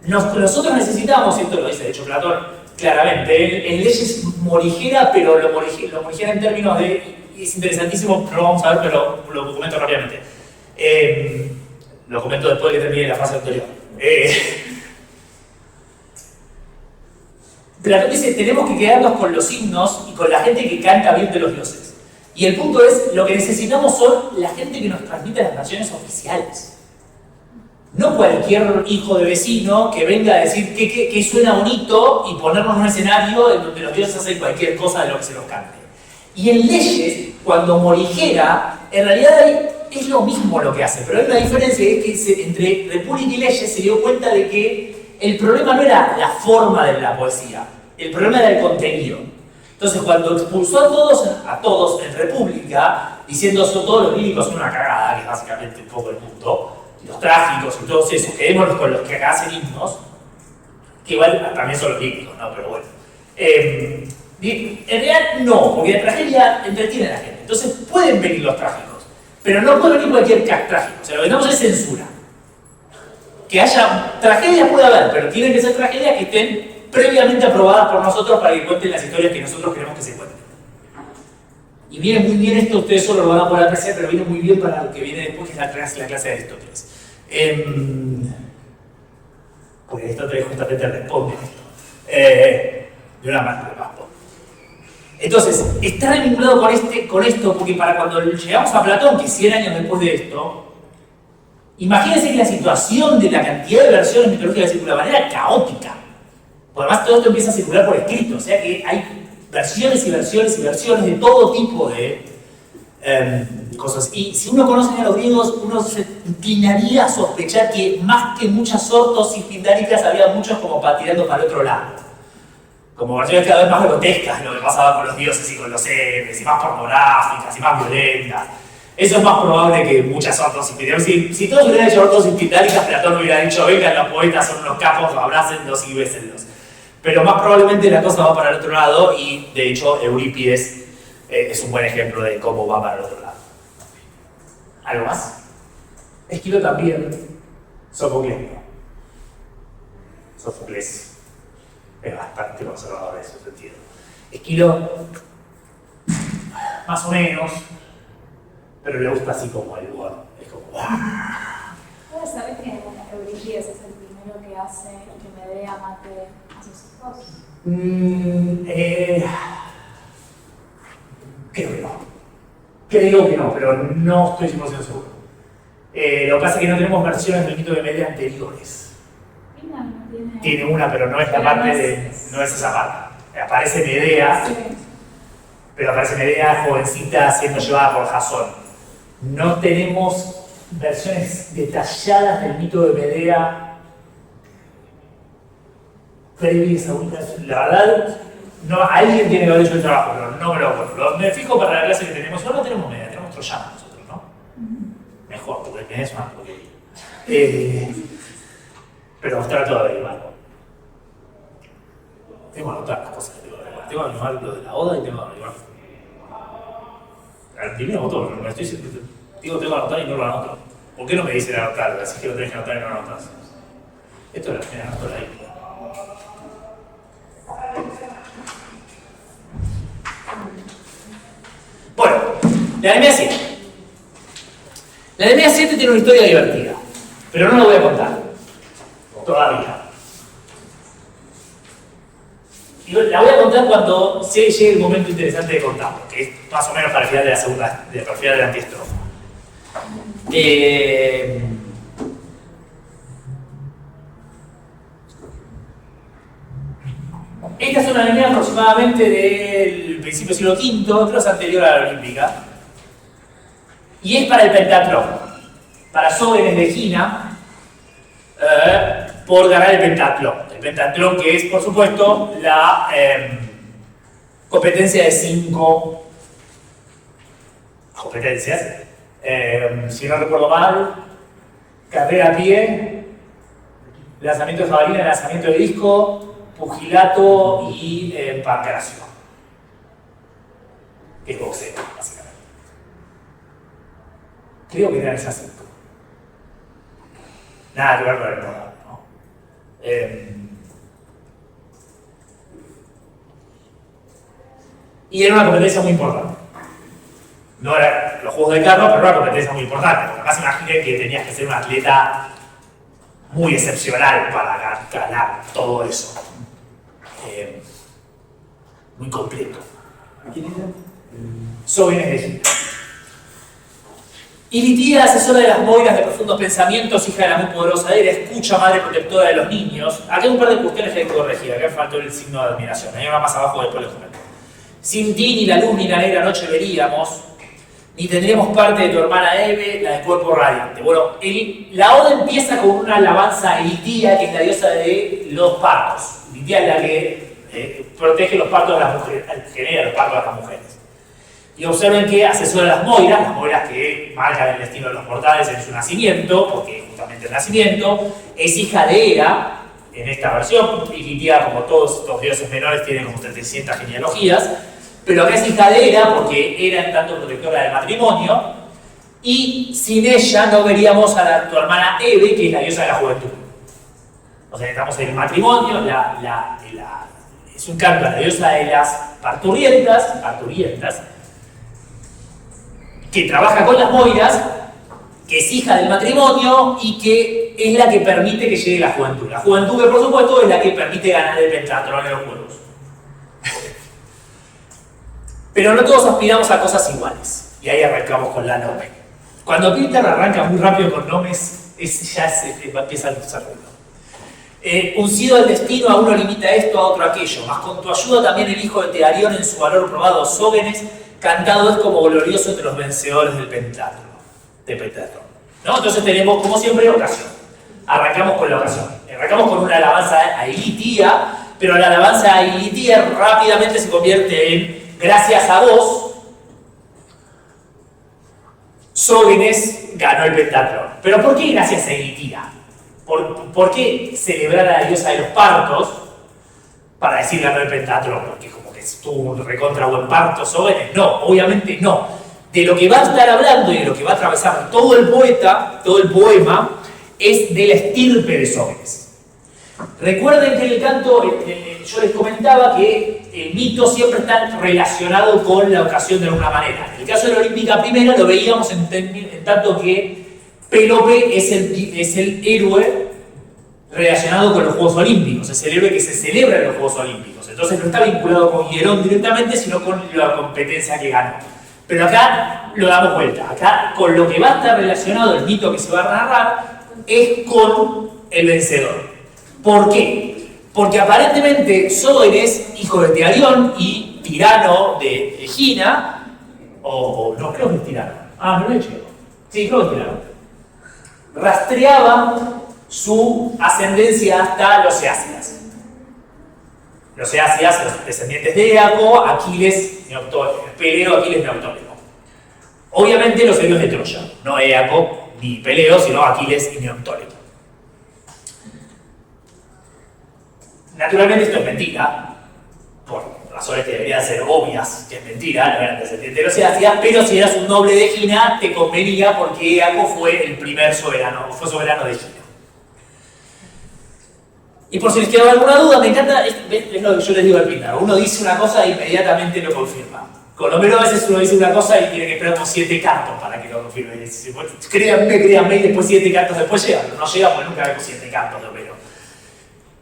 Nosotros necesitamos, y esto lo dice de hecho Platón claramente, en leyes morigera, pero lo morigera en términos de, es interesantísimo, no lo vamos a ver, pero lo comento rápidamente. Lo comento después de que termine la fase anterior. Platón dice, tenemos que quedarnos con los himnos y con la gente que canta bien de los dioses. Y el punto es, lo que necesitamos son la gente que nos transmite las canciones oficiales. No cualquier hijo de vecino que venga a decir que suena bonito y ponernos en un escenario en donde los dioses hacen cualquier cosa de lo que se los cante. Y en leyes, cuando morigera, en realidad es lo mismo lo que hace, pero hay una diferencia, es que entre República y Leyes se dio cuenta de que el problema no era la forma de la poesía, el problema era el contenido. Entonces, cuando expulsó a todos en República, diciendo que todos los líricos son una cagada, que es básicamente un poco el punto, los trágicos y todos esos, quedémonos con los que acá hacen himnos, que igual también son los líricos, ¿no? Pero bueno. En realidad no, porque la tragedia entretiene a la gente. Entonces pueden venir los trágicos, pero no puede venir cualquier trágico. O sea, lo que tenemos es censura. Que haya tragedias puede haber, pero tienen que ser tragedias que estén previamente aprobadas por nosotros para que cuenten las historias que nosotros queremos que se cuenten. Y viene muy bien esto, ustedes solo lo van a poder apreciar, pero viene muy bien para lo que viene después, que es la clase de Aristóteles. Porque Aristóteles justamente responde esto. De una manera más. Entonces, está vinculado con esto, porque para cuando llegamos a Platón, que 100 años después de esto, imagínense que la situación de la cantidad de versiones mitológicas circula de manera caótica. Por además, todo esto empieza a circular por escrito, o sea que hay versiones y versiones y versiones de todo tipo de cosas. Y si uno conoce a los griegos, uno se inclinaría a sospechar que más que muchas ortosis pindáricas, había muchos como tirando para el otro lado. Como versiones cada vez más grotescas de lo que pasaba con los dioses y con los héroes, y más pornográficas y más violentas. Eso es más probable que muchas ortosis pindáricas. Si todos hubieran hecho ortosis pindáricas, Platón hubiera dicho, vengan los poetas, son unos capos, abrácenlos y bésenlos. Pero más probablemente la cosa va para el otro lado, y de hecho Eurípides es un buen ejemplo de cómo va para el otro lado. ¿Algo más? Esquilo también. Sofocles. Sófocles es bastante conservador en ese sentido. Esquilo, más o menos, pero le gusta así como el humor. Es como... ¿Puedes saber que Eurípides es el primero que hace que Medea mate a sus hijos? Creo que no, pero no estoy 100% seguro. Lo que pasa es que no tenemos versiones del mito de Medea anteriores. Tiene una, pero no es la parte de... no es esa parte. Aparece Medea, sí, pero aparece Medea jovencita siendo llevada por Jasón. No tenemos versiones detalladas del mito de Medea previas a una. La verdad, no, alguien tiene que haber hecho el trabajo, pero no me lo acuerdo. Me fijo para la clase que tenemos. Ahora no tenemos Medea, tenemos Troyano nosotros, ¿no? Mejor, porque Medea es una porquería. Pero trato de averiguarlo. Tengo que anotar las cosas que tengo que averiguar. Tengo que averiguar lo de la Oda y tengo que averiguar. Primero todo, me estoy diciendo. Tengo que anotar y no lo anoto. ¿Por qué no me dicen anotar? Así que lo tenés que anotar y no lo anotas. Esto es la primera nota ahí. La anemia 7. La anemia 7 tiene una historia divertida, pero no la voy a contar todavía. La voy a contar cuando llegue el momento interesante de contarlo, que es más o menos para el final de la segunda, para el final de la antiestrofa. Esta es una anemia aproximadamente del principio del siglo V, creo que es anterior a la olímpica, y es para el pentatlón, para jóvenes de Gina, por ganar el pentatlón. El pentatlón que es, por supuesto, la competencia de 5 competencias. Si no recuerdo mal, carrera a pie, lanzamiento de jabalina, lanzamiento de disco, pugilato y pancracio, que es boxeo, básicamente. Creo que eran esas 5. Nada que ver con el modal, ¿no? Y era una competencia muy importante. No eran los juegos de carro, pero era una competencia muy importante. Porque además imaginen que tenías que ser un atleta muy excepcional para ganar todo eso. Muy completo. ¿A quién era? Jóvenes de Gina. Ilitía, asesora de las moiras de profundos pensamientos, hija de la muy poderosa Hera, escucha, madre protectora de los niños. Acá hay un par de cuestiones que hay que corregir, acá faltó el signo de admiración, hay una más abajo, después les comento. Sin ti ni la luz ni la negra noche veríamos, ni tendríamos parte de tu hermana Eve, la de cuerpo radiante. Bueno, la oda empieza con una alabanza a Ilitía, que es la diosa de los partos. Ilitía es la que protege los partos de las mujeres, genera los partos de las mujeres. Y observen que asesora a las moiras que marcan el destino de los mortales en su nacimiento, porque justamente el nacimiento, es hija de Hera, en esta versión. Ilitía, como todos estos dioses menores, tiene como 300 genealogías, pero acá es hija de Hera porque era en tanto protectora del matrimonio, y sin ella no veríamos a tu hermana Eve, que es la diosa de la juventud. O sea, estamos en el matrimonio, es un canto a la diosa de las parturientas, que trabaja con las moiras, que es hija del matrimonio y que es la que permite que llegue la juventud. La juventud que, por supuesto, es la que permite ganar el pentatlón en los juegos. Pero no todos aspiramos a cosas iguales. Y ahí arrancamos con la nome. Cuando Peter arranca muy rápido con nomes, empieza a usar ruido. Uncido al destino, a uno limita esto, a otro aquello. Mas con tu ayuda también el hijo de Tearión en su valor probado, Sógenes, cantado es como glorioso entre los vencedores del pentatlón. ¿No? Entonces tenemos, como siempre, ocasión. Arrancamos con la ocasión. Arrancamos con una alabanza a Ilitía, pero la alabanza a Ilitía rápidamente se convierte en gracias a vos, Sógenes ganó el pentatlón. ¿Pero por qué gracias a Ilitía? ¿Por qué celebrar a la diosa de los partos para decir ganó el pentatlón? Porque como que estuvo un recontra buen parto, Sógenes. No, obviamente no. De lo que va a estar hablando y de lo que va a atravesar todo el poema, es de la estirpe de Sógenes. Recuerden que en el canto, yo les comentaba que el mito siempre está relacionado con la ocasión de alguna manera. En el caso de la Olímpica Primera lo veíamos en tanto que Pélope es el héroe relacionado con los Juegos Olímpicos, es el héroe que se celebra en los Juegos Olímpicos. Entonces no está vinculado con Hierón directamente, sino con la competencia que ganó. Pero acá lo damos vuelta. Acá con lo que va a estar relacionado el mito que se va a narrar es con el vencedor. ¿Por qué? Porque aparentemente Sógenes, hijo de Tearión y tirano de Egina, o no, creo que es tirano. Ah, me lo he hecho. Sí, creo que es tirano. Rastreaba su ascendencia hasta los Eácidas. Los Eácidas, los descendientes de Éaco, Aquiles, Peleo, Aquiles, Neoptólemo. Obviamente los héroes de Troya, no Éaco ni Peleo, sino Aquiles y Neoptólemo. Naturalmente esto es mentira, por razones que deberían ser obvias, que es mentira, no eran descendientes de los Eácidas, pero si eras un noble de Egina, te convenía porque Éaco fue el primer soberano, fue soberano de Egina. Y por si les quedaba alguna duda, me encanta, es lo que yo les digo al pintar, uno dice una cosa e inmediatamente lo confirma. Con Homero a veces uno dice una cosa y tiene que esperar como 7 cantos para que lo confirme. Créanme, y después 7 cantos después llega, pero no llega porque nunca vemos 7 cantos de Homero.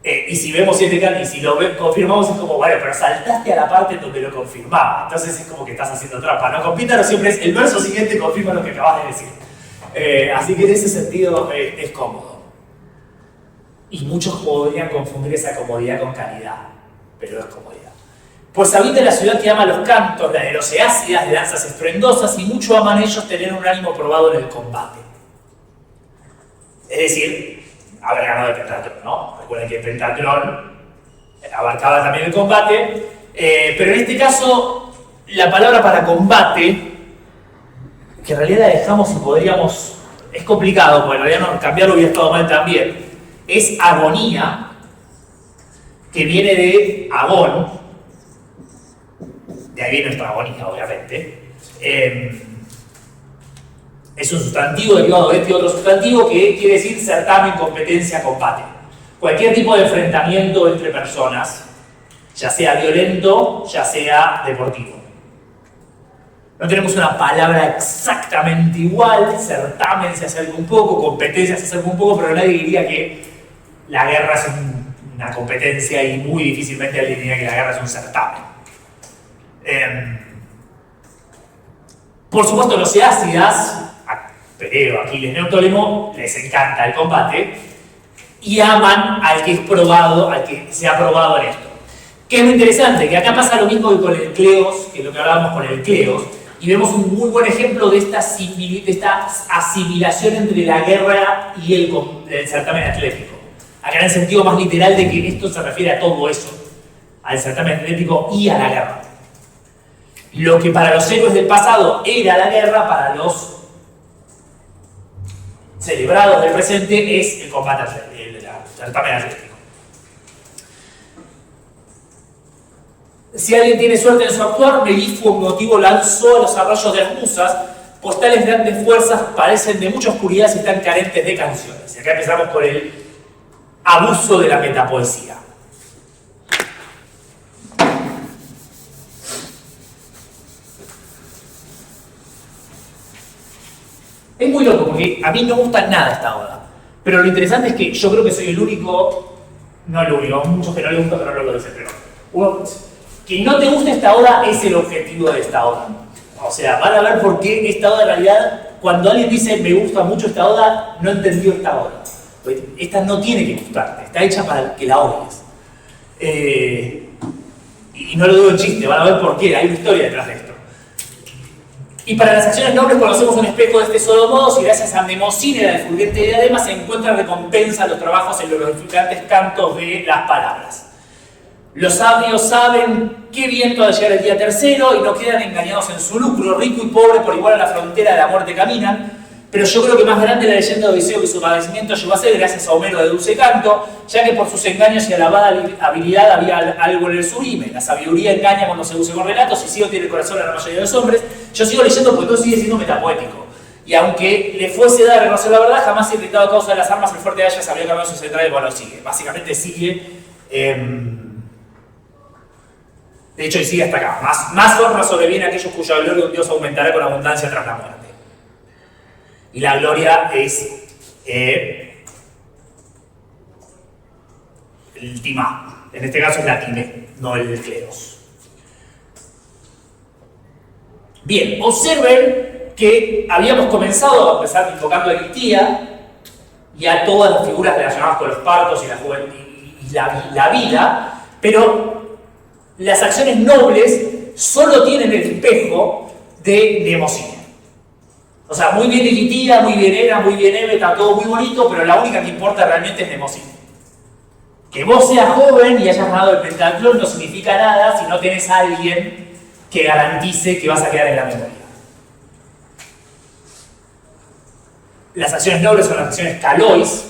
Y si vemos 7 cantos y si lo confirmamos es como, bueno, pero saltaste a la parte donde lo confirmaba. Entonces es como que estás haciendo trampa, ¿no? Con Píndaro siempre es el verso siguiente confirma lo que acabas de decir. Así que en ese sentido es cómodo. Y muchos podrían confundir esa comodidad con calidad, pero es comodidad. Pues habita en la ciudad que ama los cantos, la de los eácidas, de danzas estruendosas, y mucho aman ellos tener un ánimo probado en el combate. Es decir, haber ganado el pentatlón, ¿no? Recuerden que el pentatlón abarcaba también el combate, pero en este caso, la palabra para combate, que en realidad la dejamos y podríamos, es complicado, porque en realidad no, cambiarlo hubiera estado mal también, es agonía, que viene de agón. De ahí viene nuestra agonía, obviamente. Es un sustantivo derivado de este otro sustantivo que quiere decir certamen, competencia, combate. Cualquier tipo de enfrentamiento entre personas, ya sea violento, ya sea deportivo. No tenemos una palabra exactamente igual, certamen se acerca un poco, competencia se acerca un poco, pero nadie diría que la guerra es una competencia y muy difícilmente alguien diría que la guerra es un certamen. Por supuesto, los eácidas, Peleo, Aquiles, Neoptólemo, les encanta el combate y aman al que es probado, al que se ha probado en esto. Que es muy interesante, que acá pasa lo mismo que con el Cleos, que es lo que hablábamos con el Cleos, y vemos un muy buen ejemplo de esta asimilación entre la guerra y el certamen atlético. Acá en el sentido más literal de que esto se refiere a todo eso, al certamen atlético y a la guerra. Lo que para los héroes del pasado era la guerra, para los celebrados del presente es el combate atlético, el certamen atlético. Si alguien tiene suerte en su actuar, Melifluo un motivo lanzó a los arroyos de las musas, pues tales grandes fuerzas parecen de mucha oscuridad y están carentes de canciones. Y acá empezamos con el abuso de la metapoesía. Es muy loco porque a mí no me gusta nada esta oda. Pero lo interesante es que yo creo que soy el único, no el único, muchos que no les gusta, pero no lo dicen, pero que no te guste esta oda es el objetivo de esta oda. O sea, van a ver por qué esta oda en realidad, cuando alguien dice me gusta mucho esta oda, no entendió esta oda. Esta no tiene que gustarte, está hecha para que la odies. Y no lo digo en chiste, van a ver por qué, hay una historia detrás de esto. Y para las acciones nobles conocemos un espejo de este Sodomodos y gracias a Mnemosine, la fulgente diadema, se encuentra recompensa a los trabajos en los glorificantes cantos de las palabras. Los sabios saben qué viento ha de llegar el día tercero y no quedan engañados en su lucro. Rico y pobre por igual a la frontera de la muerte caminan. Pero yo creo que más grande la leyenda de Odiseo que su padecimiento llegó a ser gracias a Homero de dulce canto, ya que por sus engaños y alabada habilidad había algo en el sublime. La sabiduría engaña cuando se usa con relatos y Ciego tiene el corazón a la mayoría de los hombres. Yo sigo leyendo porque todo sigue siendo metapoético. Y aunque le fuese dar a reconocer la verdad, jamás irritado a causa de las armas, el fuerte de Ayas había cambiado su central y bueno, sigue. Básicamente sigue. De hecho, y sigue hasta acá. Más honra sobreviene a aquellos cuya gloria un Dios aumentará con abundancia tras la muerte. Y la gloria es el timá. En este caso es la time, no el cleros. Bien, observen que habíamos comenzado a empezar invocando a Elitía y a todas las figuras relacionadas con los partos y la juventud y la vida, pero las acciones nobles solo tienen el espejo de Mnemosine. O sea, muy bien Elitía, muy bien Hera, muy bien Eve, está todo muy bonito, pero la única que importa realmente es Mnemosine. Que vos seas joven y hayas ganado el pentatlón no significa nada si no tenés a alguien que garantice que vas a quedar en la memoria. Las acciones nobles son las acciones calois.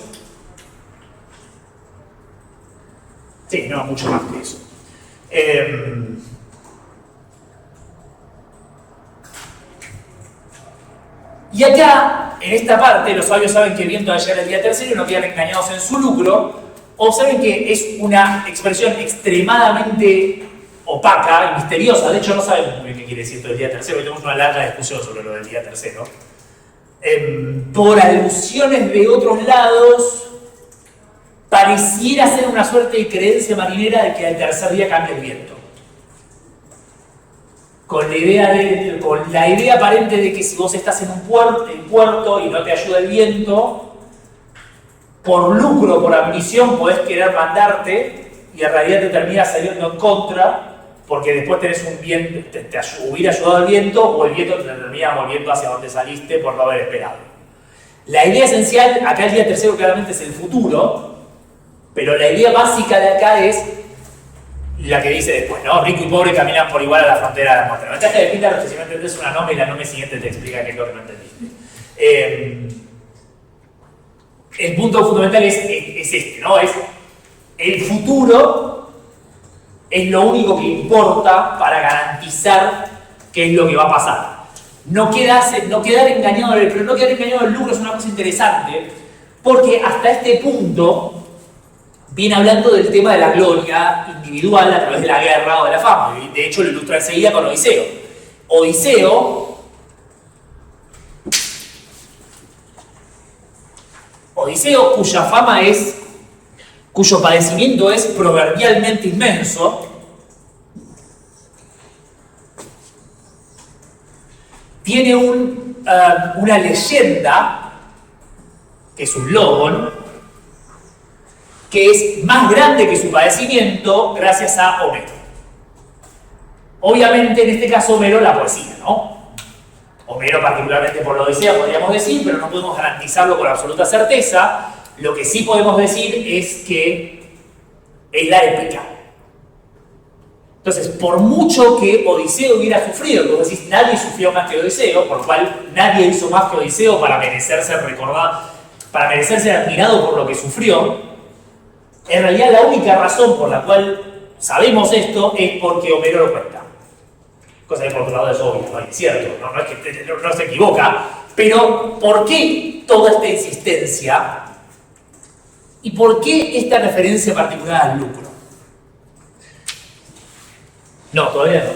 Sí, no, mucho más que eso. Y acá, en esta parte, los sabios saben que el viento va a llegar el día tercero y no quedan engañados en su lucro. Observen que es una expresión extremadamente opaca y misteriosa. De hecho, no sabemos muy bien qué quiere decir esto del día tercero. Hoy tenemos una larga discusión sobre lo del día tercero. Por alusiones de otros lados, pareciera ser una suerte de creencia marinera de que al tercer día cambia el viento. Con la idea aparente de que si vos estás en un puerto y no te ayuda el viento, por lucro, por ambición, podés querer mandarte y en realidad te termina saliendo en contra porque después tenés un viento, te hubiera ayudado el viento o el viento te termina volviendo hacia donde saliste por no haber esperado. La idea esencial, acá el día tercero claramente es el futuro, pero la idea básica de acá es la que dice después, ¿no? Rico y pobre caminan por igual a la frontera de la muerte. La ventaja de Píndaro es que si no entendés una nome y la nome siguiente te explica qué es lo que no entendiste. El punto fundamental es este, ¿no? Es el futuro es lo único que importa para garantizar qué es lo que va a pasar. No quedar engañado del lucro es una cosa interesante, porque hasta este punto viene hablando del tema de la gloria individual a través de la guerra o de la fama. Y de hecho lo ilustra enseguida con Odiseo. Odiseo, cuyo padecimiento es proverbialmente inmenso, tiene una leyenda, que es un logon, que es más grande que su padecimiento gracias a Homero. Obviamente, en este caso, Homero, la poesía, ¿no? Homero particularmente por la Odisea, podríamos decir, pero no podemos garantizarlo con absoluta certeza. Lo que sí podemos decir es que es la épica. Entonces, por mucho que Odiseo hubiera sufrido, como decís, nadie sufrió más que Odiseo, por lo cual nadie hizo más que Odiseo para merecerse recordado, para merecerse admirado por lo que sufrió, en realidad la única razón por la cual sabemos esto es porque Homero lo cuenta. Cosa que por otro lado es obvia, ¿no? Es cierto, no es que no se equivoca, pero ¿por qué toda esta insistencia? ¿Y por qué esta referencia particular al lucro? No, todavía no.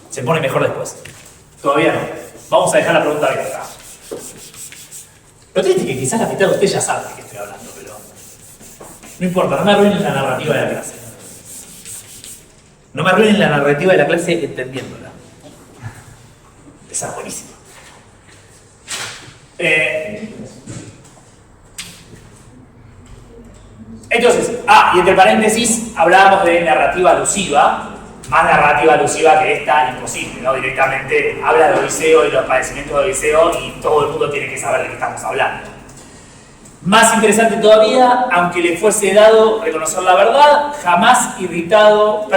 Se pone mejor después. Todavía no. Vamos a dejar la pregunta abierta. Lo triste es que quizás la mitad de ustedes ya saben de qué estoy hablando, pero no importa, no me arruinen la narrativa de la clase. No me arruinen la narrativa de la clase entendiéndola. Esa es buenísima. Entonces, y entre paréntesis, hablábamos de narrativa alusiva. Más narrativa alusiva que esta, imposible, ¿no? Directamente habla de Odiseo y los padecimientos de Odiseo y todo el mundo tiene que saber de qué estamos hablando. Más interesante todavía, aunque le fuese dado reconocer la verdad, jamás irritado,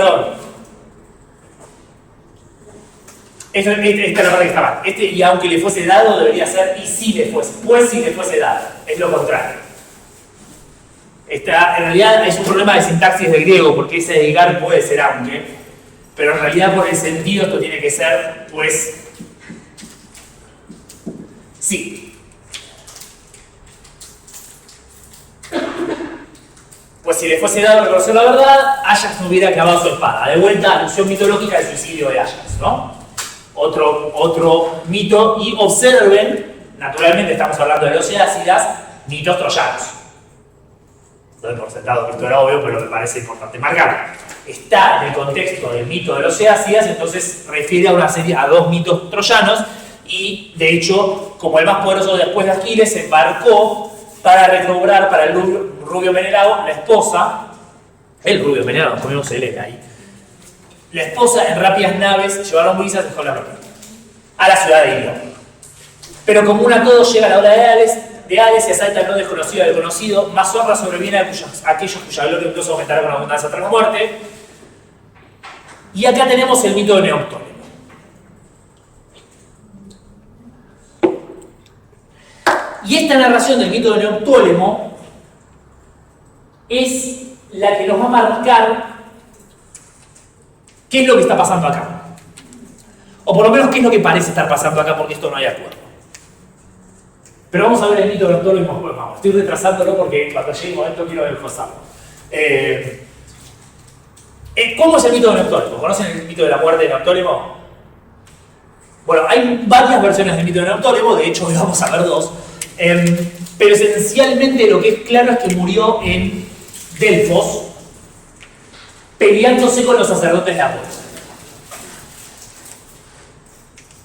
esta es la parte que está mal. Y aunque le fuese dado, debería ser y si le fuese, pues si le fuese dado, es lo contrario. En realidad es un problema de sintaxis de griego, porque ese de llegar puede ser aunque, pero en realidad por el sentido esto tiene que ser, pues, sí. Pues si le fuese dado reconocer la verdad, Ajax no hubiera clavado su espada. De vuelta, alusión mitológica del suicidio de Ajax, ¿no? Otro mito, y observen, naturalmente estamos hablando de los Eácidas, mitos troyanos. Doy por sentado que esto era obvio, pero me parece importante marcar. Está en el contexto del mito de los Eácidas, entonces refiere a dos mitos troyanos, y de hecho, como el más poderoso después de Aquiles, se embarcó para recobrar para el Rubio Menelao, la esposa, el Rubio Menelao, nos comimos el ahí. La esposa en rápidas naves llevaron brisas y dejó la ropa a la ciudad de Ilión. Pero como un a todos llega la hora de Hades y asalta al no desconocido del conocido, más honra sobreviene a aquellos cuya gloria incluso aumentará con abundancia tras la muerte. Y acá tenemos el mito de Neoptólemo. Y esta narración del mito de Neoptólemo es la que nos va a marcar qué es lo que está pasando acá. O por lo menos qué es lo que parece estar pasando acá, porque esto no hay acuerdo. Pero vamos a ver el mito de Neoptólemo después. Vamos, estoy retrasándolo porque cuando llegue el momento quiero desglosarlo. El ¿Cómo es el mito de Neoptólemo? ¿Conocen el mito de la muerte de Neoptólemo? Bueno, hay varias versiones del mito de Neoptólemo, de hecho hoy vamos a ver dos. Pero esencialmente lo que es claro es que murió en Delfos peleándose con los sacerdotes de Apolo.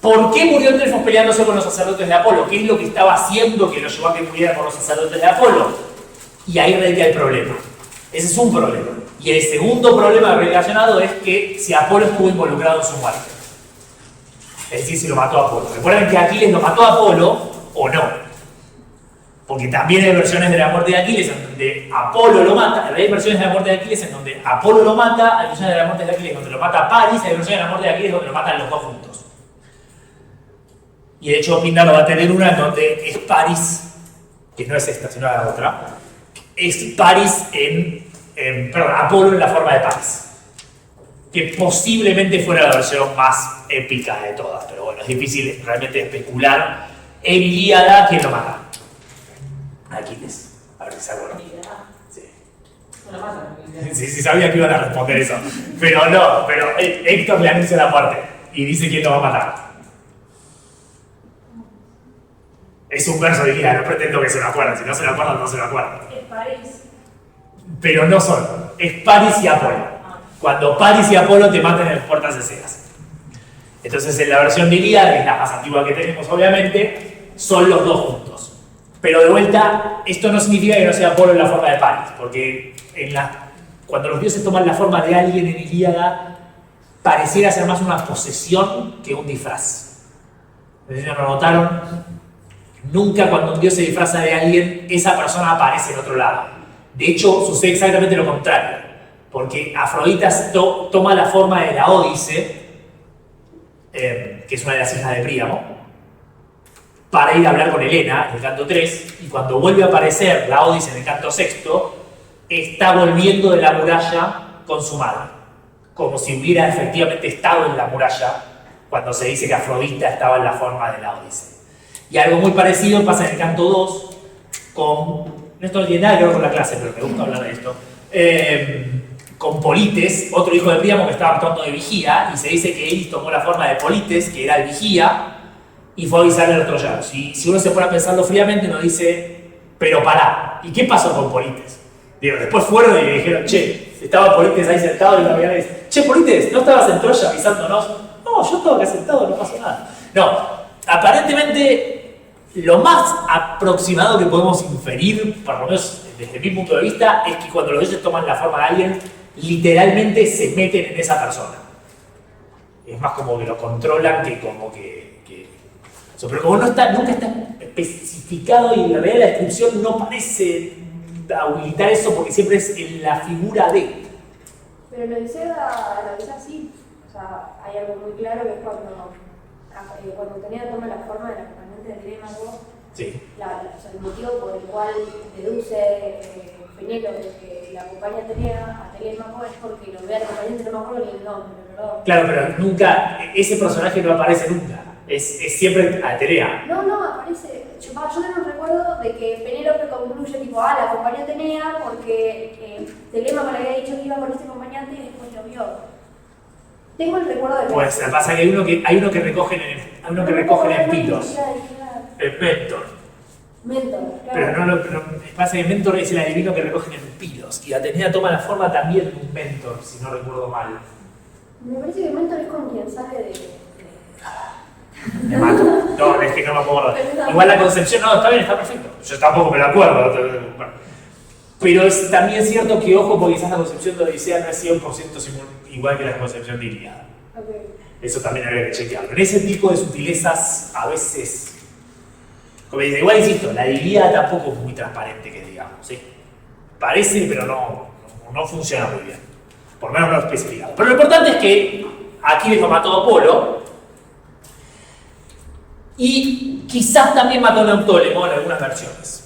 ¿Por qué murió en Delfos peleándose con los sacerdotes de Apolo? ¿Qué es lo que estaba haciendo que lo llevó a que muriera con los sacerdotes de Apolo? Y ahí radica el problema. Ese es un problema. Y el segundo problema relacionado es que si Apolo estuvo involucrado en su muerte. Es decir, si lo mató a Apolo. Recuerden que Aquiles lo mató a Apolo o no. Porque también hay versiones de la muerte de Aquiles en donde Apolo lo mata. Hay versiones de la muerte de Aquiles en donde Apolo lo mata. Hay versiones de la muerte de Aquiles donde lo mata Paris. Hay versiones de la muerte de Aquiles donde lo matan los dos juntos. Y de hecho Píndaro va a tener una en donde es Paris, que no es esta, sino la otra. Es Paris perdón, Apolo en la forma de Paris. Que posiblemente fuera la versión más épica de todas. Pero bueno, es difícil realmente especular. En Ilíada, ¿quién lo mata? Aquiles. A ver si se acuerdan. Sí. Sí, sabía que iban a responder eso. Pero no, pero Héctor le anuncia la muerte y dice quién lo va a matar. Es un verso de Ilíada, no pretendo que se lo acuerden. Si no se lo acuerdan, no se lo acuerdan. Es París. Pero no son. Es Paris y Apolo. Cuando Paris y Apolo te matan en las puertas escenas. Entonces, en la versión de Ilíada, que es la más antigua que tenemos, obviamente, son los dos juntos. Pero de vuelta, esto no significa que no sea Apolo en la forma de Paris, porque cuando los dioses toman la forma de alguien en Ilíada, pareciera ser más una posesión que un disfraz. ¿No lo notaron? Nunca cuando un dios se disfraza de alguien, esa persona aparece en otro lado. De hecho, sucede exactamente lo contrario, porque Afrodita toma la forma de la Ódice, que es una de las hijas de Príamo, para ir a hablar con Helena en el canto 3, y cuando vuelve a aparecer la Ódice en el canto 6, está volviendo de la muralla con su madre, como si hubiera efectivamente estado en la muralla cuando se dice que Afrodita estaba en la forma de la Ódice. Y algo muy parecido pasa en el canto 2 con... Esto no tiene nada que ver con la clase, pero me gusta hablar de esto. Con Polites, otro hijo de Príamo que estaba actuando de vigía, y se dice que Eris tomó la forma de Polites, que era el vigía, y fue a avisarle a los troyanos. Si uno se pone a pensarlo fríamente, uno dice, pero pará, ¿y qué pasó con Polites? Digo, después fueron y le dijeron, che, estaba Polites ahí sentado y lo habían dicho, che, Polites, ¿no estabas en Troya avisándonos? No, yo estaba acá sentado, no pasó nada. No, aparentemente, lo más aproximado que podemos inferir, por lo menos desde mi punto de vista, es que cuando los dioses toman la forma de alguien, literalmente se meten en esa persona. Es más como que lo controlan que como que pero como nunca está especificado y en la realidad la descripción no parece habilitar eso porque siempre es en la figura de. Pero lo dice así, o sea, hay algo muy claro que es cuando Tenea toma la forma de la acompañante de Telémaco, Sí. O sea, el motivo por el cual deduce Penélope que la acompaña a Telémaco es porque lo ve al acompañante, no me acuerdo ni el nombre, perdón. Claro, pero nunca, ese personaje no aparece nunca, es siempre Atenea. No, aparece, yo tengo un recuerdo de que Penélope concluye tipo, la acompañó a Tenea porque Telémaco le había dicho que iba con este acompañante y después lo vio. Tengo el recuerdo de... Pues pasa que hay uno que recogen en Pilos. El Mentor. Claro. Pero pasa que Mentor es el adivino que recogen en Pilos. Y Atenea toma la forma también de un Mentor, si no recuerdo mal. Me parece que Mentor es con quien sale de... Me mato. No, es que no me acuerdo. Igual la concepción, no, está bien, está perfecto. Yo tampoco me lo acuerdo. Bueno. Pero es también cierto que, ojo, porque quizás la concepción de Odisea no es 100% igual que la concepción de Ilíada. Okay. Eso también habría que chequearlo. En ese tipo de sutilezas, a veces... Como dice, igual insisto, la Ilíada tampoco es muy transparente, que digamos, ¿sí? Parece, pero no funciona muy bien. Por lo menos no especificado. Pero lo importante es que Aquiles lo mató a Apolo y quizás también mató a Neoptólemo en algunas versiones.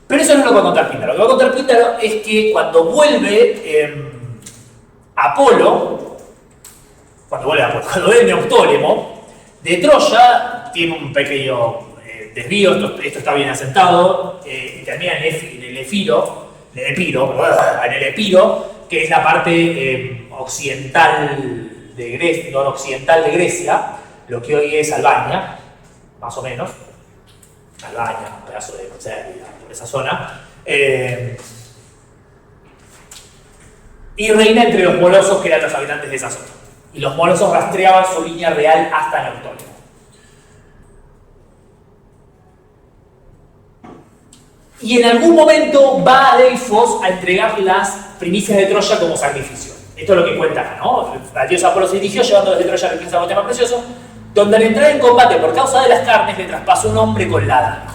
Pero eso no es lo que va a contar Píndaro. Lo que va a contar Píndaro es que cuando vuelve cuando vuelve Neoptólemo de Troya, tiene un pequeño desvío, esto está bien asentado, termina en el Epiro, que es la parte occidental de Grecia, noroccidental de Grecia, lo que hoy es Albania, más o menos. Albania, un pedazo de Serbia, por esa zona. Y reina entre los molosos, que eran los habitantes de esa zona. Y los molosos rastreaban su línea real hasta Neoptólemo. Y en algún momento va a Delfos a entregar las primicias de Troya como sacrificio. Esto es lo que cuenta acá, ¿no? La diosa Apolo se dirigió llevando desde Troya la princesa con tema precioso, donde al entrar en combate por causa de las carnes le traspasó un hombre con la daga.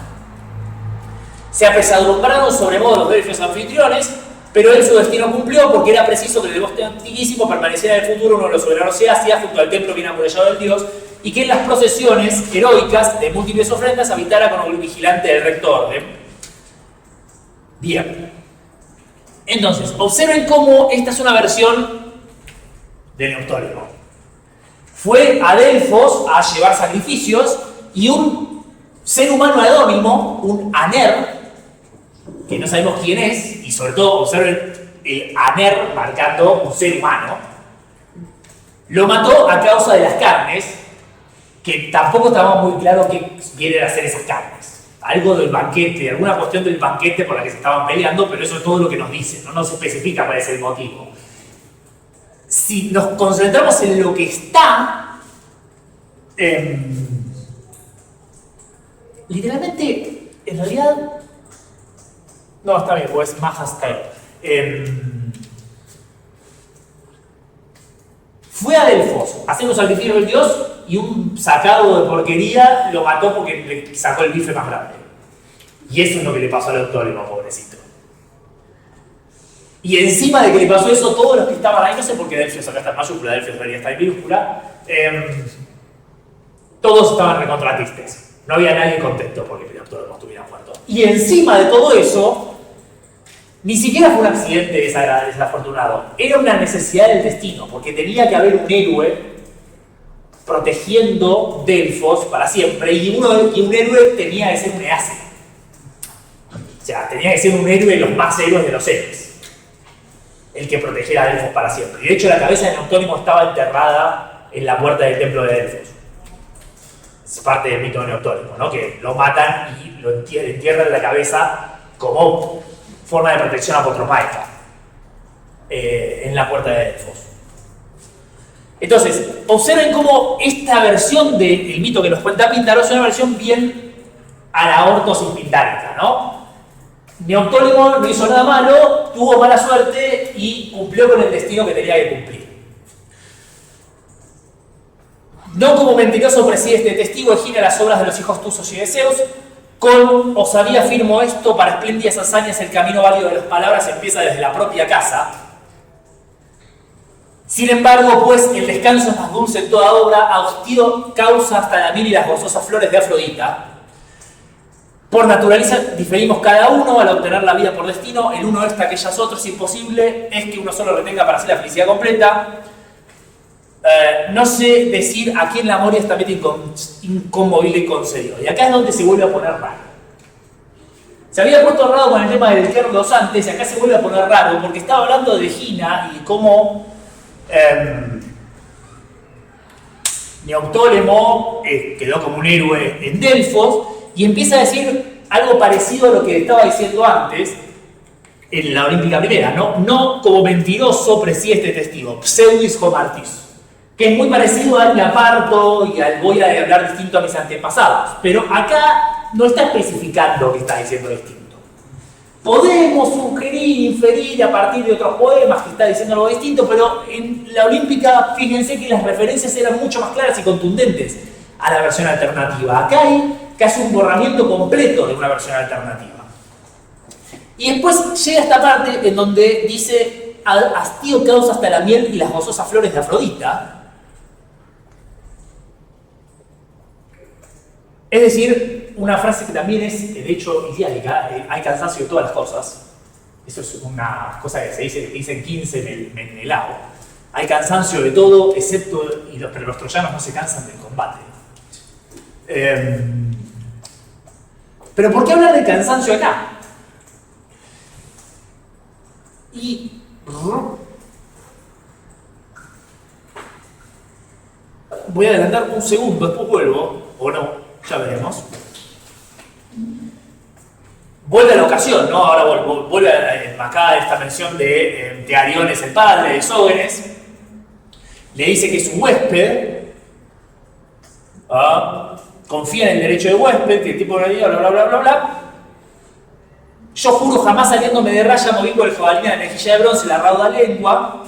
Se apesadumbraron sobremodo los delfios anfitriones, pero él su destino cumplió porque era preciso que el devoto antiquísimo permaneciera en el futuro uno de los soberanos de Asia junto al templo bien amurallado del dios y que en las procesiones heroicas de múltiples ofrendas habitara como el vigilante del recto orden. Bien. Entonces, observen cómo esta es una versión de Neoptólemo. Fue a Delfos a llevar sacrificios y un ser humano anónimo, un Aner, que no sabemos quién es, y sobre todo observen el Aner marcando un ser humano, lo mató a causa de las carnes, que tampoco estaba muy claro qué quieren hacer esas carnes. Algo del banquete, alguna cuestión del banquete por la que se estaban peleando, pero eso es todo lo que nos dice, no se especifica cuál es el motivo. Si nos concentramos en lo que está, literalmente, en realidad, no, está bien, pues más hasta fue a Delfos a hacer un sacrificio del dios y un sacado de porquería lo mató porque le sacó el bife más grande. Y eso es lo que le pasó a Neoptólemo, pobrecito. Y encima de que le pasó eso, todos los que estaban ahí, no sé por qué Delfios acá está en mayúscula, Delfios debería estar en minúscula, todos estaban recontratistes. No había nadie contento porque Neoptólemo estuviera muerto. Y encima de todo eso, ni siquiera fue un accidente desafortunado, era una necesidad del destino, porque tenía que haber un héroe protegiendo Delfos para siempre, y un héroe tenía que ser un Ease. O sea, tenía que ser un héroe de los más héroes de los héroes, el que protegiera a Delfos para siempre. Y de hecho la cabeza de Neoptólemo estaba enterrada en la puerta del templo de Delfos. Es parte del mito de Neoptólemo, ¿no? Que lo matan y lo entierran la cabeza como forma de protección apotropaica en la puerta de Delfos. Entonces, observen cómo esta versión del mito que nos cuenta Píndaro es una versión bien a la ortosis pindárica, ¿no? Neoptólemo no hizo nada malo, tuvo mala suerte y cumplió con el destino que tenía que cumplir. No como mentiroso preside este testigo, gira las obras de los hijos Tusos y de Zeus. Con osadía afirmo esto, para espléndidas hazañas el camino válido de las palabras empieza desde la propia casa. Sin embargo, pues, el descanso es más dulce en toda obra, austido causa hasta la miel y las gozosas flores de Afrodita. Por naturaleza diferimos cada uno al obtener la vida por destino, el uno esta, aquellas otros, imposible es que uno solo retenga para hacer la felicidad completa. No sé decir a quién la Moria esta meta inconmovible concedió. Y acá es donde se vuelve a poner raro. Se había puesto raro con el tema del Kerdos antes, y acá se vuelve a poner raro porque estaba hablando de Gina y cómo Neoptólemo quedó como un héroe en Delfos y empieza a decir algo parecido a lo que estaba diciendo antes en la Olímpica Primera, no como mentiroso preside este testigo, pseudis homartis, que es muy parecido al aparto y al voy a hablar distinto a mis antepasados, pero acá no está especificando que está diciendo distinto. Podemos sugerir, inferir a partir de otros poemas que está diciendo algo distinto, pero en la Olímpica, fíjense que las referencias eran mucho más claras y contundentes a la versión alternativa. Acá hay casi un borramiento completo de una versión alternativa. Y después llega esta parte en donde dice: hastío causa hasta la miel y las gozosas flores de Afrodita. Es decir, una frase que también es, de hecho, iliádica, hay cansancio de todas las cosas. Eso es una cosa que se dice en 15 Menelao. Hay cansancio de todo, excepto, pero los troyanos no se cansan del combate. Pero ¿por qué hablar de cansancio acá? Y voy a adelantar un segundo, después vuelvo, o no, ya veremos. Vuelve a la ocasión, ¿no? Ahora vuelve acá esta mención de Ariones, el padre, de Sógenes. Le dice que su huésped confía en el derecho de huésped, que el tipo le diga bla bla bla bla bla. Yo juro jamás saliéndome de raya moví por el jabalina de mejilla de bronce la rauda lengua.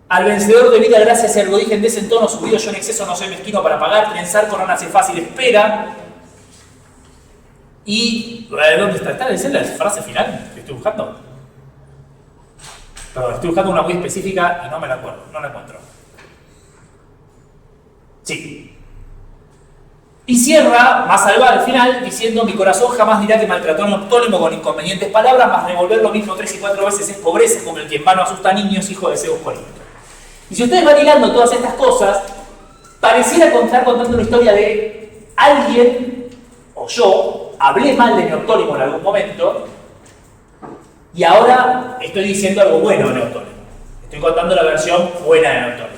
Al vencedor de vida gracias al origen de ese entono subido yo en exceso no soy mezquino para pagar, trenzar coronas es fácil espera. Y... ¿dónde está? ¿Está diciendo la frase final que estoy buscando? Perdón, estoy buscando una muy específica y no me la acuerdo, no la encuentro. Sí. Y cierra, más salva al final, diciendo: mi corazón jamás dirá que maltrató a un autónomo con inconvenientes palabras, mas revolver lo mismo 3 y 4 veces es pobreza, como el que en vano asusta a niños, hijo de Zeus político. Y si ustedes van hilando todas estas cosas, pareciera estar contando una historia de alguien, o yo, hablé mal de Neoptólemo en algún momento, y ahora estoy diciendo algo bueno de Neoptólemo. Estoy contando la versión buena de Neoptólemo.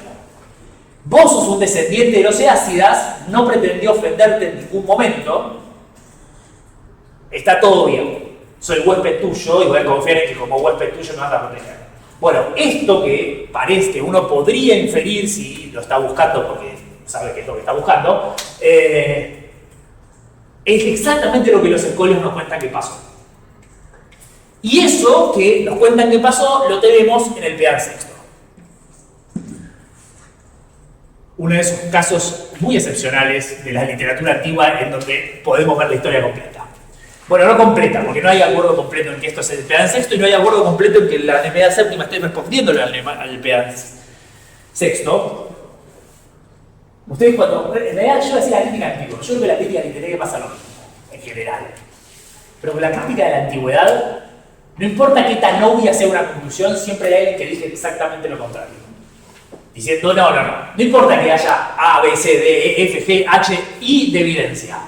Vos sos un descendiente de los Eácidas, no pretendió ofenderte en ningún momento. Está todo bien. Soy huésped tuyo y voy a confiar en que como huésped tuyo me vas a proteger. Bueno, esto que parece que uno podría inferir si lo está buscando porque sabe qué es lo que está buscando, es exactamente lo que los escolios nos cuentan que pasó. Y eso que nos cuentan que pasó lo tenemos en el Peán Sexto. Uno de esos casos muy excepcionales de la literatura antigua en donde podemos ver la historia completa. Bueno, no completa, porque no hay acuerdo completo en que esto es el Peán Sexto y no hay acuerdo completo en que la Nemea Séptima esté respondiéndole al Peán Sexto. Ustedes cuando... En realidad yo decía la crítica antigua, yo creo que la crítica literaria pasa lo mismo, en general. Pero con la crítica de la antigüedad, no importa qué tan obvia sea una conclusión, siempre hay alguien que dice exactamente lo contrario. Diciendo, no importa que haya A, B, C, D, E, F, G, H, I de evidencia.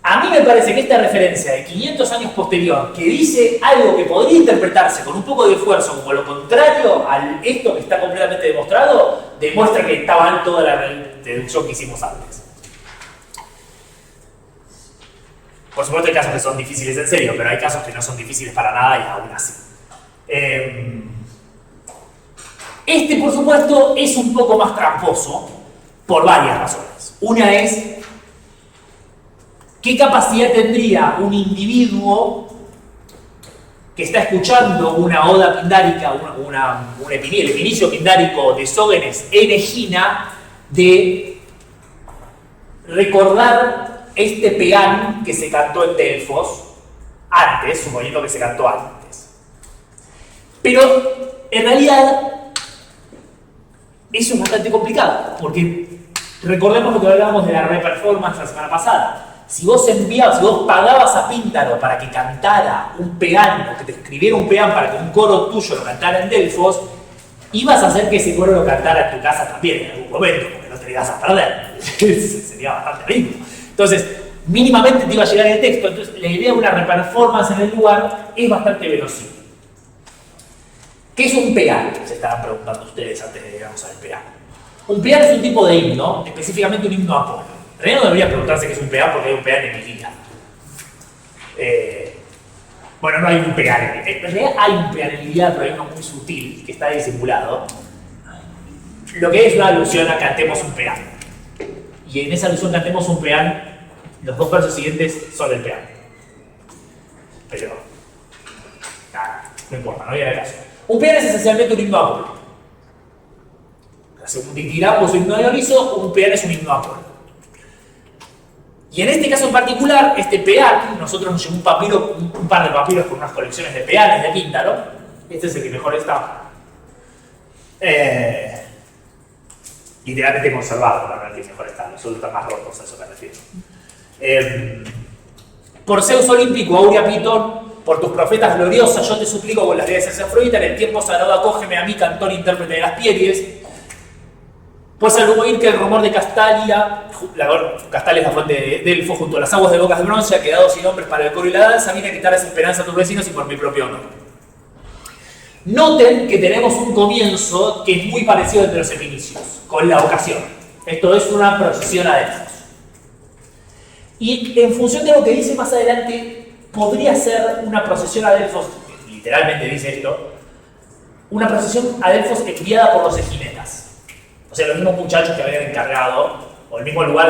A mí me parece que esta referencia de 500 años posterior, que dice algo que podría interpretarse con un poco de esfuerzo como lo contrario a esto que está completamente demostrado, demuestra que está mal toda la deducción que hicimos antes. Por supuesto hay casos que son difíciles en serio, pero hay casos que no son difíciles para nada y aún así. Este, por supuesto, es un poco más tramposo por varias razones. Una es, ¿qué capacidad tendría un individuo que está escuchando una oda pindárica, el epinicio pindárico de Sógenes en Egina, de recordar este peán que se cantó en Delfos antes, suponiendo que se cantó antes? Pero, en realidad, eso es bastante complicado, porque recordemos lo que hablábamos de la reperformance la semana pasada. Si vos pagabas a Píndaro para que cantara un peán, o que te escribiera un peán para que un coro tuyo lo cantara en Delfos, ibas a hacer que ese coro lo cantara en tu casa también en algún momento, porque no te lo ibas a perder. Sería bastante lindo. Entonces, mínimamente te iba a llegar el texto. Entonces, la idea de una reperformance en el lugar es bastante verosímil. ¿Qué es un peán? Se estaban preguntando ustedes antes de llegar al peán. Un peán es un tipo de himno, específicamente un himno a Apolo. En realidad no debería preguntarse qué es un peán porque hay un peán en Iliria. Bueno, no hay un peán en realidad hay un peán en Iliria, pero hay uno muy sutil que está disimulado. Lo que es una alusión a cantemos un peán. Y en esa alusión cantemos un peán, los dos versos siguientes son el peán. Pero, nada, no importa, no viene al caso. Un peán es esencialmente un himno a Apolo. Según Titiramo, su himno a Dioniso, un peán es un himno a Apolo. Y en este caso en particular, este peán, nosotros nos llevó un par de papiros con unas colecciones de peanes de Píndaro. Este es el que mejor está. Literalmente conservado, la verdad que mejor está. Los otros están más rotos, a eso me refiero. Por Zeus olímpico, Aurea Pitón, por tus profetas gloriosas, yo te suplico con las deidades Afrodita, en el tiempo sagrado acógeme a mí, cantor e intérprete de las Pierides. Pues al oír que el rumor de Castalia, Castalia es la fuente de Delfos, junto a las aguas de bocas de bronce, ha quedado sin hombres para el coro y la danza, viene a quitar esa esperanza a tus vecinos y por mi propio honor. Noten que tenemos un comienzo que es muy parecido entre los epinicios, con la ocasión. Esto es una procesión a Delfos. Y en función de lo que dice más adelante, podría ser una procesión a Delfos, literalmente dice esto, una procesión a Delfos enviada por los eginetas. O sea, los mismos muchachos que habían encargado, o el mismo lugar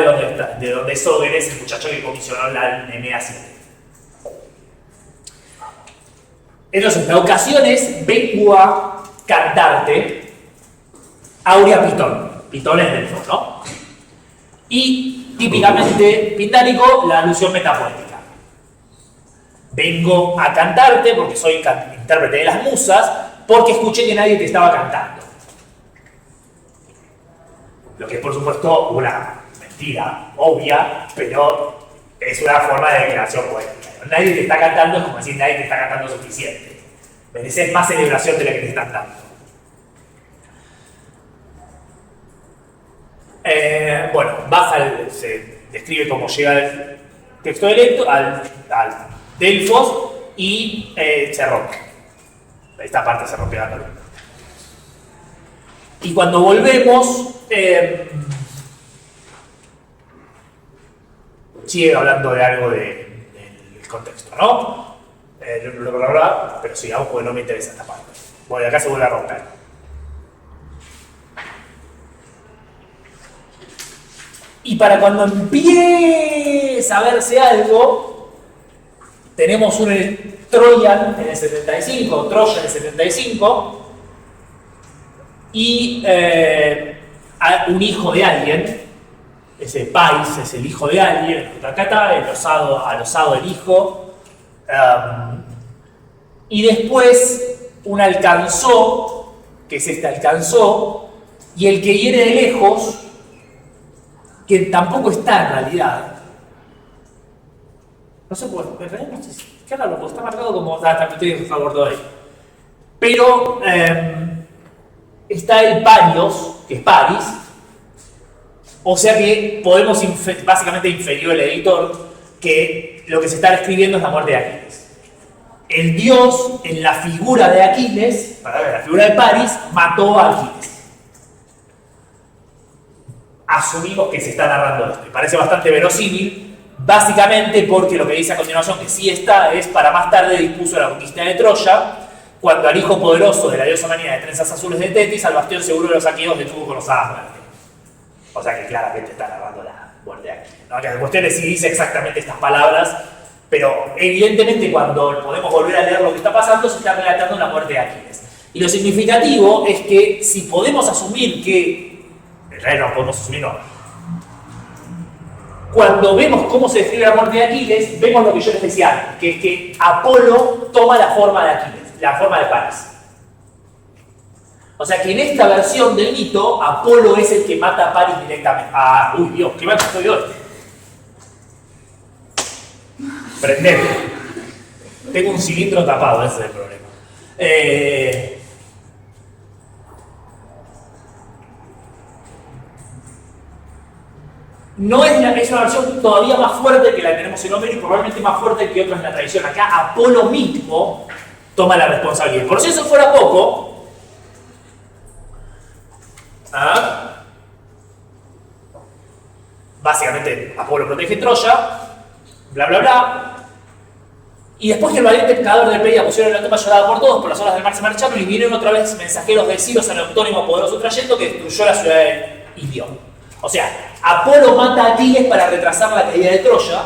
de donde es Ógenes, el muchacho que comisionó la Nemea 7. Entonces, la ocasión es: vengo a cantarte Aurea Pitón. Pitón es Delfos, ¿no? Y típicamente pindánico, la alusión metapoética. Vengo a cantarte porque soy intérprete de las musas, porque escuché que nadie te estaba cantando. Lo que es, por supuesto, una mentira obvia, pero es una forma de declaración poética. Nadie te está cantando es como decir nadie te está cantando suficiente. Mereces más celebración de la que te están dando. Bueno, se describe cómo llega el texto electo al Delfos y se rompe. Esta parte se rompió la columna. Y cuando volvemos, sigue hablando de algo del contexto, ¿no? Pero sigamos porque no me interesa esta parte. Bueno, acá se vuelve a romper. Y para cuando empieza a verse algo, tenemos un Troyan en el 75, Troya en el 75, y un hijo de alguien. Ese Paris es el hijo de alguien, acá está alosado el hijo, y después un alcanzó, que es este alcanzó, y el que viene de lejos, que tampoco está en realidad. No sé por qué, no sé si, qué raro, porque está marcado como también a favor de hoy. Pero está el Parios, que es Paris. O sea que podemos básicamente inferió el editor que lo que se está describiendo es la muerte de Aquiles. El dios, en la figura de Aquiles, la figura de Paris, mató a Aquiles. Asumimos que se está narrando esto. Y parece bastante verosímil, básicamente porque lo que dice a continuación, que sí está, es para más tarde dispuso la conquista de Troya, cuando al hijo poderoso de la diosa manía de trenzas azules de Tetis, al bastión seguro de los aqueos detuvo con osada muerte. O sea que claramente está narrando la muerte de Aquiles. ¿No? La cuestión es si dice exactamente estas palabras, pero evidentemente cuando podemos volver a leer lo que está pasando, se está relatando la muerte de Aquiles. Y lo significativo es que si podemos asumir que no podemos asumir, no. Cuando vemos cómo se describe la muerte de Aquiles, vemos lo que yo les decía antes, que es que Apolo toma la forma de Aquiles, la forma de Paris. O sea que en esta versión del mito, Apolo es el que mata a Paris directamente. Uy Dios, qué mal estoy hoy. Prendete. Tengo un cilindro tapado, ese es el problema. No es una versión todavía más fuerte que la que tenemos en Homero y probablemente más fuerte que otras en la tradición. Acá Apolo mismo toma la responsabilidad. Por si eso fuera poco, básicamente Apolo protege Troya, bla bla bla, y después que el valiente pescador de Peria pusieron la toma llorada por todos, por las olas del mar se marcharon y vinieron otra vez mensajeros de Ciros al autónimo poderoso trayecto que destruyó la ciudad de Ilión. O sea, Apolo mata a Aquiles para retrasar la caída de Troya,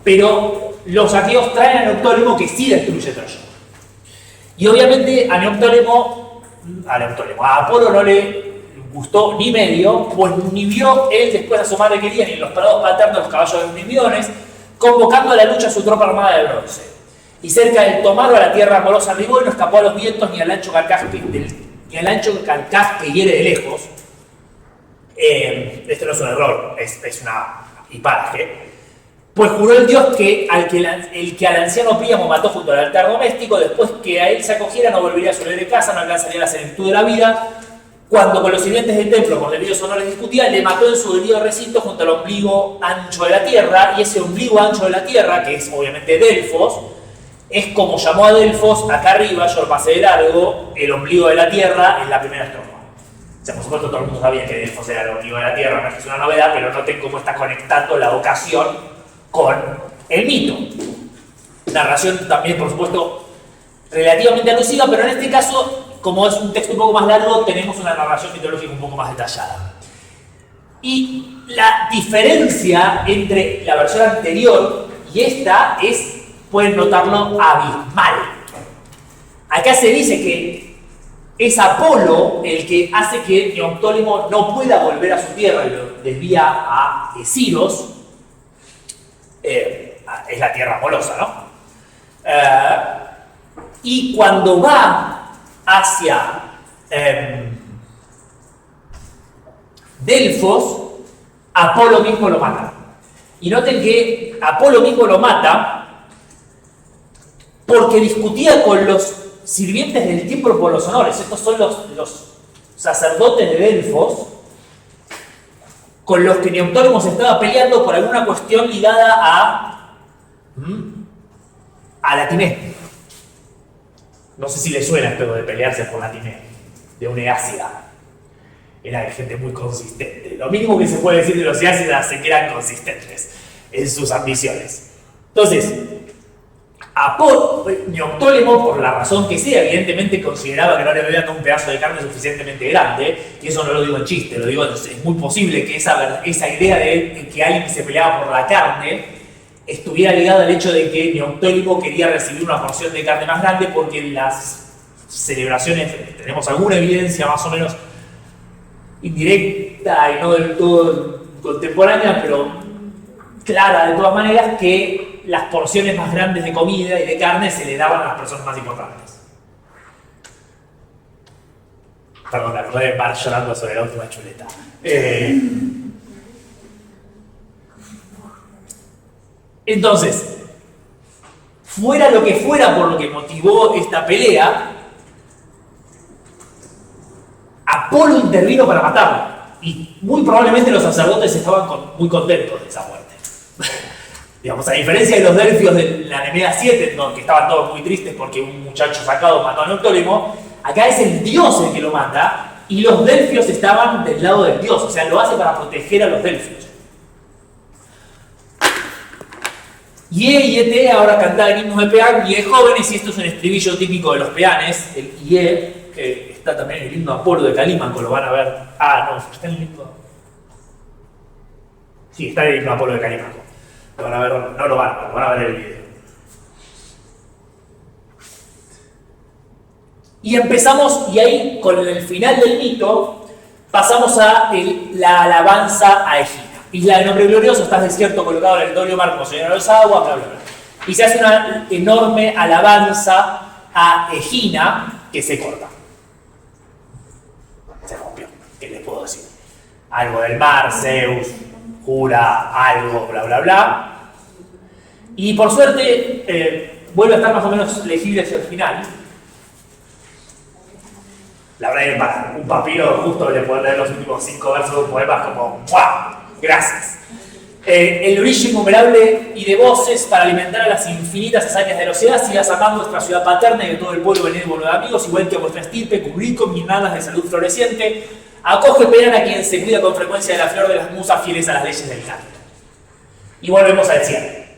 pero los aqueos traen a Neoptólemo que sí destruye Troya. Y obviamente a Apolo no le gustó ni medio, pues ni vio él después a su madre querida ni en los prados paternos los caballos de los Mirmiones, convocando a la lucha a su tropa armada de bronce. Y cerca del Tomaro a la tierra amorosa arribó y no escapó a los vientos ni al ancho carcaj que hiere de lejos. Esto no es un error, es una hiparaje. Pues juró el dios que el que al anciano Príamo mató junto al altar doméstico, después que a él se acogiera no volvería a su alegre casa, no alcanzaría la senectud de la vida. Cuando con los sirvientes del templo por debidos honores discutía, le mató en su debido recinto junto al ombligo ancho de la tierra, y ese ombligo ancho de la tierra, que es obviamente Delfos, es como llamó a Delfos acá arriba, yo lo pasé de largo, el ombligo de la Tierra en la primera estrofa. O sea, por supuesto todo el mundo sabía que Delfos era el ombligo de la Tierra, no es que es una novedad, pero noten cómo está conectando la vocación con el mito. Narración también, por supuesto, relativamente alusiva, pero en este caso, como es un texto un poco más largo, tenemos una narración mitológica un poco más detallada. Y la diferencia entre la versión anterior y esta es, pueden notarlo, abismal. Acá se dice que es Apolo el que hace que Neoptólemo no pueda volver a su tierra y lo desvía a Esiros. Es la tierra amorosa, ¿no? Y cuando va hacia Delfos, Apolo mismo lo mata. Y noten que Apolo mismo lo mata porque discutía con los sirvientes del tiempo por los honores. Estos son los sacerdotes de Delfos con los que Neoptólemo se estaba peleando por alguna cuestión ligada a la Timé. No sé si les suena esto de pelearse por la Timé, de un Eácida. Era gente muy consistente. Lo mínimo que se puede decir de los Eácidas es que eran consistentes en sus ambiciones. Entonces, Neoptólemo, por la razón que sea, evidentemente consideraba que no le veían un pedazo de carne suficientemente grande, y eso no lo digo en chiste, lo digo, es muy posible que esa idea de que alguien se peleaba por la carne estuviera ligada al hecho de que Neoptólemo quería recibir una porción de carne más grande, porque en las celebraciones tenemos alguna evidencia más o menos indirecta y no del todo contemporánea, pero clara de todas maneras, que las porciones más grandes de comida y de carne se le daban a las personas más importantes. Perdón, me acordé de Bar llorando sobre la última chuleta. Entonces, fuera lo que fuera por lo que motivó esta pelea, Apolo intervino para matarlo. Y muy probablemente los sacerdotes estaban muy contentos de esa muerte. Digamos, a diferencia de los delfios de la Nemea 7, que estaban todos muy tristes porque un muchacho sacado mató a Neoptólemo, acá es el dios el que lo mata, y los delfios estaban del lado del dios, o sea, lo hace para proteger a los delfios. Ie y Ete ahora cantaban himnos de Peán, Ie jóvenes, y esto es un estribillo típico de los peanes, el Ie, que está también en el himno Apolo de Calímaco, lo van a ver. Ah, no, está en el himno. Sí, está en el himno Apolo de Calímaco. Lo van a ver, no lo van a ver, lo van a ver en el video. Y empezamos, y ahí con el final del mito, pasamos a la alabanza a Egina. Isla de nombre glorioso, estás desierto colocado en el Dolio Mar como señor de los aguas, bla, bla, bla. Y se hace una enorme alabanza a Egina que se corta. Se rompió, ¿qué les puedo decir? Algo del mar, Zeus jura algo, bla, bla, bla. Y por suerte, vuelve a estar más o menos legible hacia el final. La verdad es que para un papiro justo le puedo leer los últimos 5 versos de un poema como ¡guau! Gracias. El brillo innumerable y de voces para alimentar a las infinitas hazañas de los sigas amando nuestra ciudad paterna y de todo el pueblo benévolo de amigos, igual que a vuestra estirpe, cubrir con guirnaldas de salud floreciente, acoge Peán a quien se cuida con frecuencia de la flor de las musas fieles a las leyes del canto. Y volvemos al cierre.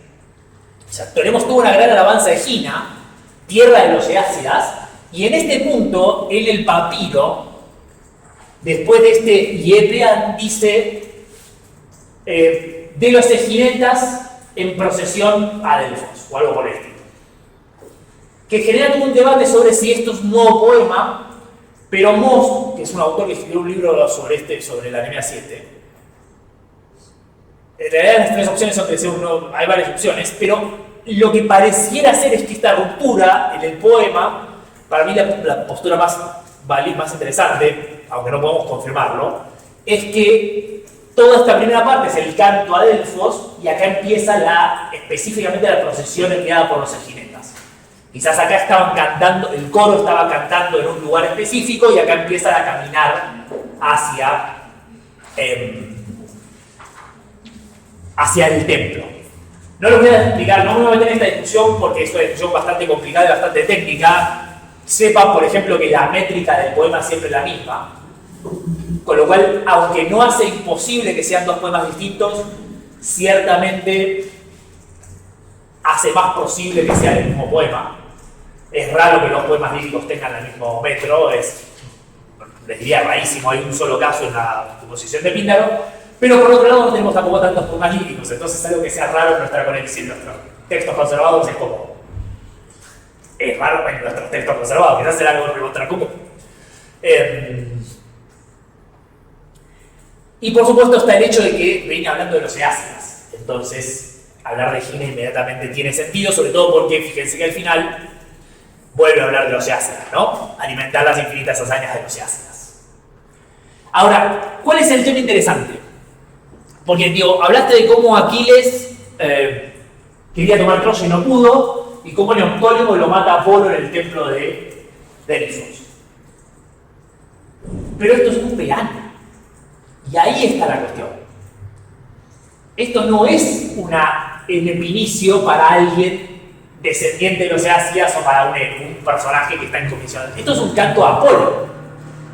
O sea, tenemos toda una gran alabanza de Egina, tierra de los Eácidas, y en este punto, en el papiro, después de este Iepean, dice de los eginetas en procesión a Delfos, o algo por el estilo. Que genera todo un debate sobre si esto es un nuevo poema, pero Moss, que es un autor que escribió un libro sobre la Nemea 7, en realidad las tres opciones son que hay varias opciones, pero lo que pareciera ser es que esta ruptura en el poema, para mí la postura más interesante, aunque no podemos confirmarlo, es que toda esta primera parte es el canto a Delfos, y acá empieza específicamente la procesión guiada por los eginetas. Quizás acá estaban cantando, el coro estaba cantando en un lugar específico, y acá empiezan a caminar hacia el templo. No lo voy a explicar, no me voy a meter en esta discusión porque es una discusión bastante complicada y bastante técnica. Sepan, por ejemplo, que la métrica del poema siempre es la misma. Con lo cual, aunque no hace imposible que sean dos poemas distintos, ciertamente hace más posible que sea el mismo poema. Es raro que los poemas líricos tengan el mismo metro, les diría rarísimo, hay un solo caso en la composición de Píndaro, pero por otro lado no tenemos tampoco tantos poemas líricos, entonces algo que sea raro en nuestra conexión, en nuestros textos conservados es como... Es raro en nuestros textos conservados, quizás será algo recontra común. Y por supuesto está el hecho de que venía hablando de los eácidas, entonces hablar de Egina inmediatamente tiene sentido, sobre todo porque fíjense que al final vuelve a hablar de los eácidas, ¿no? Alimentar las infinitas hazañas de los eácidas. Ahora, ¿cuál es el tema interesante? Porque, digo, hablaste de cómo Aquiles quería tomar Troya y no pudo, y cómo Neoptólemo lo mata Apolo en el templo de Delfos. Pero esto es un peano. Y ahí está la cuestión. Esto no es el epinicio para alguien descendiente de los eácidas o para un personaje que está en comisión. Esto es un canto a Apolo.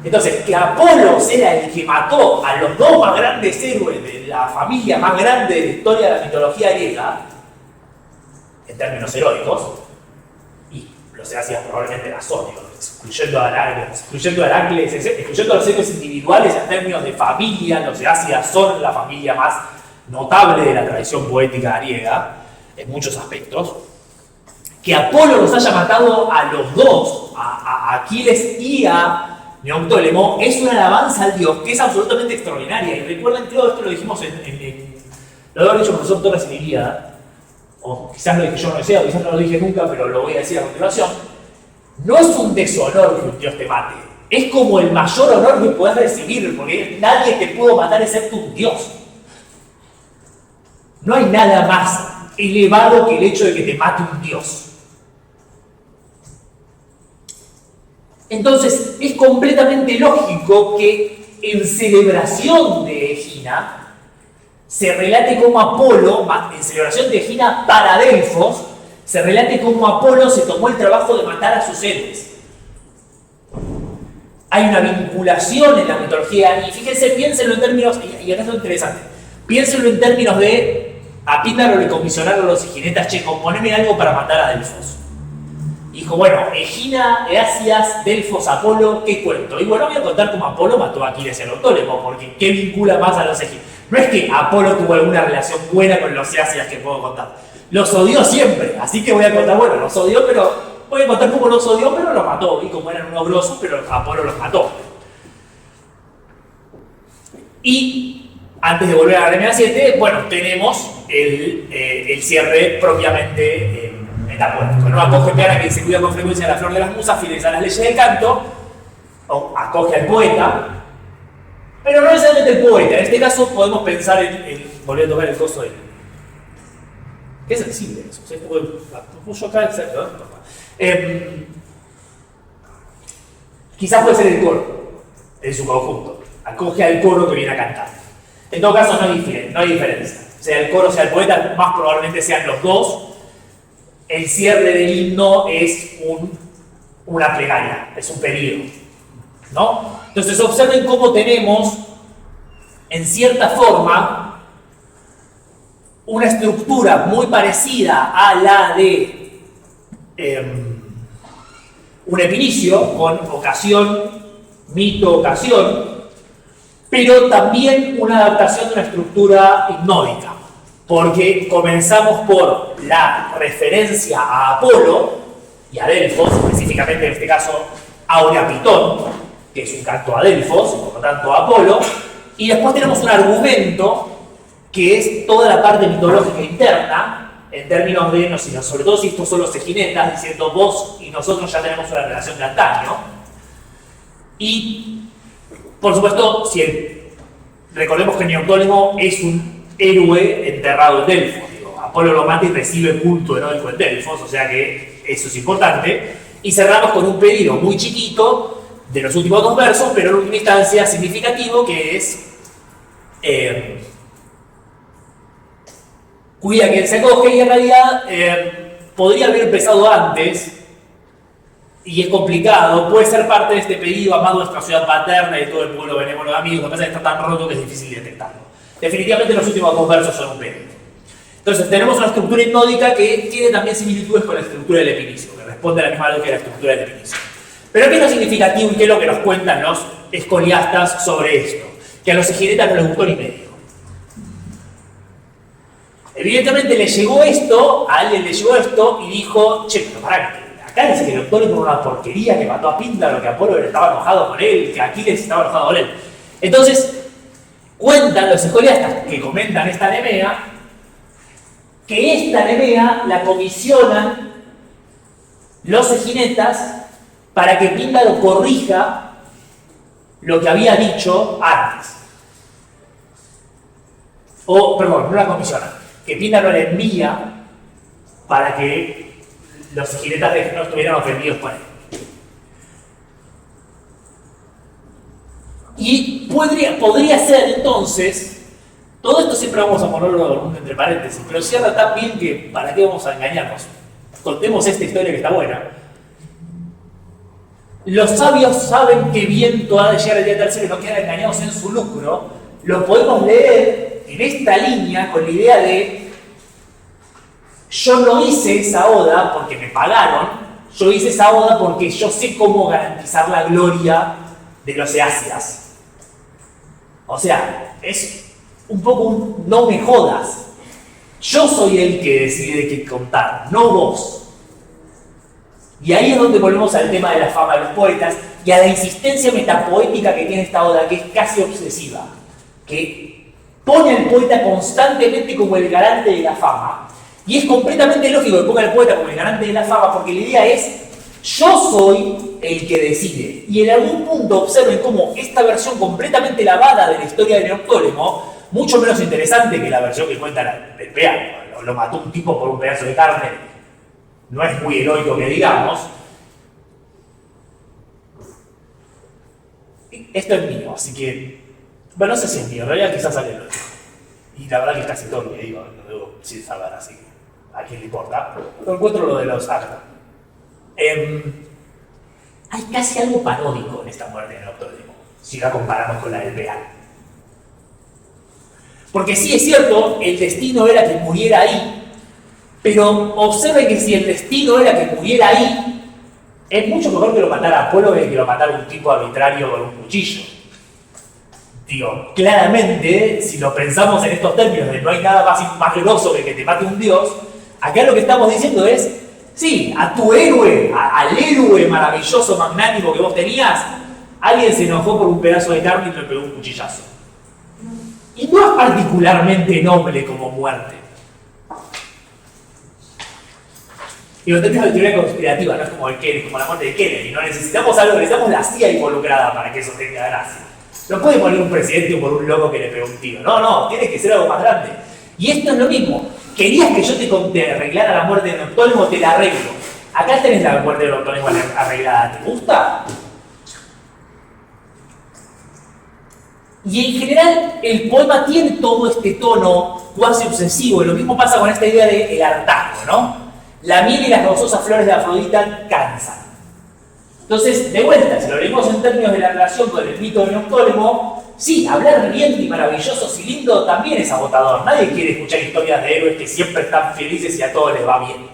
Entonces, que Apolo sea el que mató a los dos más grandes héroes de la familia más grande de la historia de la mitología griega, en términos heroicos, y los eácidas probablemente las son, excluyendo a Heracles, excluyendo a los héroes individuales en términos de familia, los eácidas son la familia más notable de la tradición poética griega, en muchos aspectos. Que Apolo los haya matado a los dos, a Aquiles y a Neoptólemo, es una alabanza al dios que es absolutamente extraordinaria. Y recuerden, creo que esto lo dijimos lo debe haber dicho el profesor Torres en Ilíada, o quizás lo dije yo, no lo sé, o quizás no lo dije nunca, pero lo voy a decir a continuación. No es un deshonor que un dios te mate, es como el mayor honor que puedes recibir, porque nadie te pudo matar excepto un dios. No hay nada más elevado que el hecho de que te mate un dios. Entonces, es completamente lógico que en celebración de Egina se relate como Apolo, en celebración de Egina para Delfos, se relate como Apolo se tomó el trabajo de matar a sus héroes. Hay una vinculación en la mitología, y fíjense, piénsenlo en términos, y acá es lo interesante, piénsenlo en términos de a Píndaro le comisionaron los eginetas, che, componeme algo para matar a Delfos. Y dijo, bueno, Egina, Eácidas, Delfos, Apolo, ¿qué cuento? Y bueno, voy a contar cómo Apolo mató a Aquiles y a Neoptólemo, porque ¿qué vincula más a los eginetas? No es que Apolo tuvo alguna relación buena con los Eácidas que puedo contar. Los odió siempre, así que voy a contar, bueno, los odió, pero voy a contar cómo los odió, pero los mató. Y como eran unos grosos, pero Apolo los mató. Y antes de volver a la Remedia 7, bueno, tenemos el cierre propiamente metafórico, ¿no? Acoge Peana, que se cuida con frecuencia de la flor de las musas, fieles a las leyes del canto, o acoge al poeta, pero no necesariamente el poeta. En este caso podemos pensar en volver a tocar el coso de él. Qué sensible eso. Yo acá, exacto, quizás puede ser el coro en su conjunto. Acoge al coro que viene a cantar. En todo caso no hay diferencia. Sea el coro, sea el poeta, más probablemente sean los dos. El cierre del himno es una plegaria, es un pedido, ¿no? Entonces observen cómo tenemos, en cierta forma, una estructura muy parecida a la de un epinicio, con ocasión, mito, ocasión, pero también una adaptación de una estructura hipnódica. Porque comenzamos por la referencia a Apolo y a Delfos, específicamente en este caso Aurea Pitón, que es un canto a Delfos, y por lo tanto a Apolo, y después tenemos un argumento que es toda la parte mitológica interna, en términos de, sobre todo si estos son los eginetas, diciendo vos y nosotros ya tenemos una relación de antaño, y por supuesto, recordemos que Neoptólemo es un héroe enterrado en Delfos. Apolo lo mata y recibe culto heroico en Delfos, o sea que eso es importante. Y cerramos con un pedido muy chiquito de los últimos dos versos, pero en última instancia significativo, que es cuida a quien se acoge, y en realidad podría haber empezado antes, y es complicado, puede ser parte de este pedido: amad vuestra ciudad paterna y todo el pueblo benévolo de amigos. Lo que pasa es que está tan roto que es difícil detectarlo. Definitivamente los últimos dos versos son un pedido. Entonces tenemos una estructura hipnótica que tiene también similitudes con la estructura del epinicio, que responde a la misma lógica de la estructura del epinicio. Pero ¿qué es lo significativo y qué es lo que nos cuentan los escoliastas sobre esto? Que a los eginetas no les gustó ni medio. Evidentemente le llegó esto, a alguien le llegó esto y dijo: che, pero pará, acá dice que el doctor era una porquería, que mató a Píndaro, que Apolo estaba enojado con él, que Aquiles estaba enojado con él. Entonces, cuentan los escoliastas que comentan esta nemea, que esta nemea la comisionan los eginetas para que Píndaro corrija lo que había dicho antes. O, perdón, no la comisionan, que Píndaro la envía para que los eginetas no estuvieran ofendidos con él. Y podría ser entonces, todo esto siempre vamos a ponerlo entre paréntesis, pero cierra tan bien que ¿para qué vamos a engañarnos? Contemos esta historia que está buena. Los sabios saben que viento ha de llegar el día tercero y no quedan engañados en su lucro. Lo podemos leer en esta línea con la idea de: yo no hice esa oda porque me pagaron, yo hice esa oda porque yo sé cómo garantizar la gloria de los eácidas. O sea, es un poco un no me jodas. Yo soy el que decide qué contar, no vos. Y ahí es donde volvemos al tema de la fama de los poetas y a la insistencia metapoética que tiene esta oda, que es casi obsesiva, que pone al poeta constantemente como el garante de la fama. Y es completamente lógico que ponga al poeta como el garante de la fama, porque la idea es: yo soy el que decide. Y en algún punto observen cómo esta versión completamente lavada de la historia de Neoptólemo, mucho menos interesante que la versión que cuenta el Peano, lo mató un tipo por un pedazo de carne, no es muy heroico que digamos. Esto es mío, así que, bueno, no sé si es mío, en realidad quizás alguien lo dijo. Y la verdad que es casi todo lo que digo, no debo sin saber, así que a quién le importa. Pero encuentro lo de los acta. Hay casi algo paródico en esta muerte de Neoptólemo, si la comparamos con la del Peano. Porque sí es cierto, el destino era que muriera ahí, pero observen que si el destino era que muriera ahí, es mucho mejor que lo matara Apolo que lo matara un tipo arbitrario con un cuchillo. Digo, claramente, si lo pensamos en estos términos de no hay nada más groso que te mate un dios, acá lo que estamos diciendo es: sí, a tu héroe, al héroe maravilloso, magnánimo que vos tenías, alguien se enojó por un pedazo de carne y le pegó un cuchillazo. Y no es particularmente noble como muerte. Digo, en términos de teoría conspirativa, no es como la muerte de Kennedy, no necesitamos algo, necesitamos la CIA involucrada para que eso tenga gracia. No puede poner un presidente por un loco que le pegó un tiro. No, tiene que ser algo más grande. Y esto es lo mismo. ¿Querías que yo te arreglara la muerte de Neoptólemo? Te la arreglo. Acá tenés la muerte de Neoptólemo arreglada. ¿Te gusta? Y en general el poema tiene todo este tono cuasi obsesivo. Y lo mismo pasa con esta idea del hartazgo, ¿no? La miel y las gozosas flores de Afrodita cansan. Entonces, de vuelta, si lo leemos en términos de la relación con el mito de Neoptólemo, sí, hablar bien y maravilloso y lindo también es agotador. Nadie quiere escuchar historias de héroes que siempre están felices y a todos les va bien.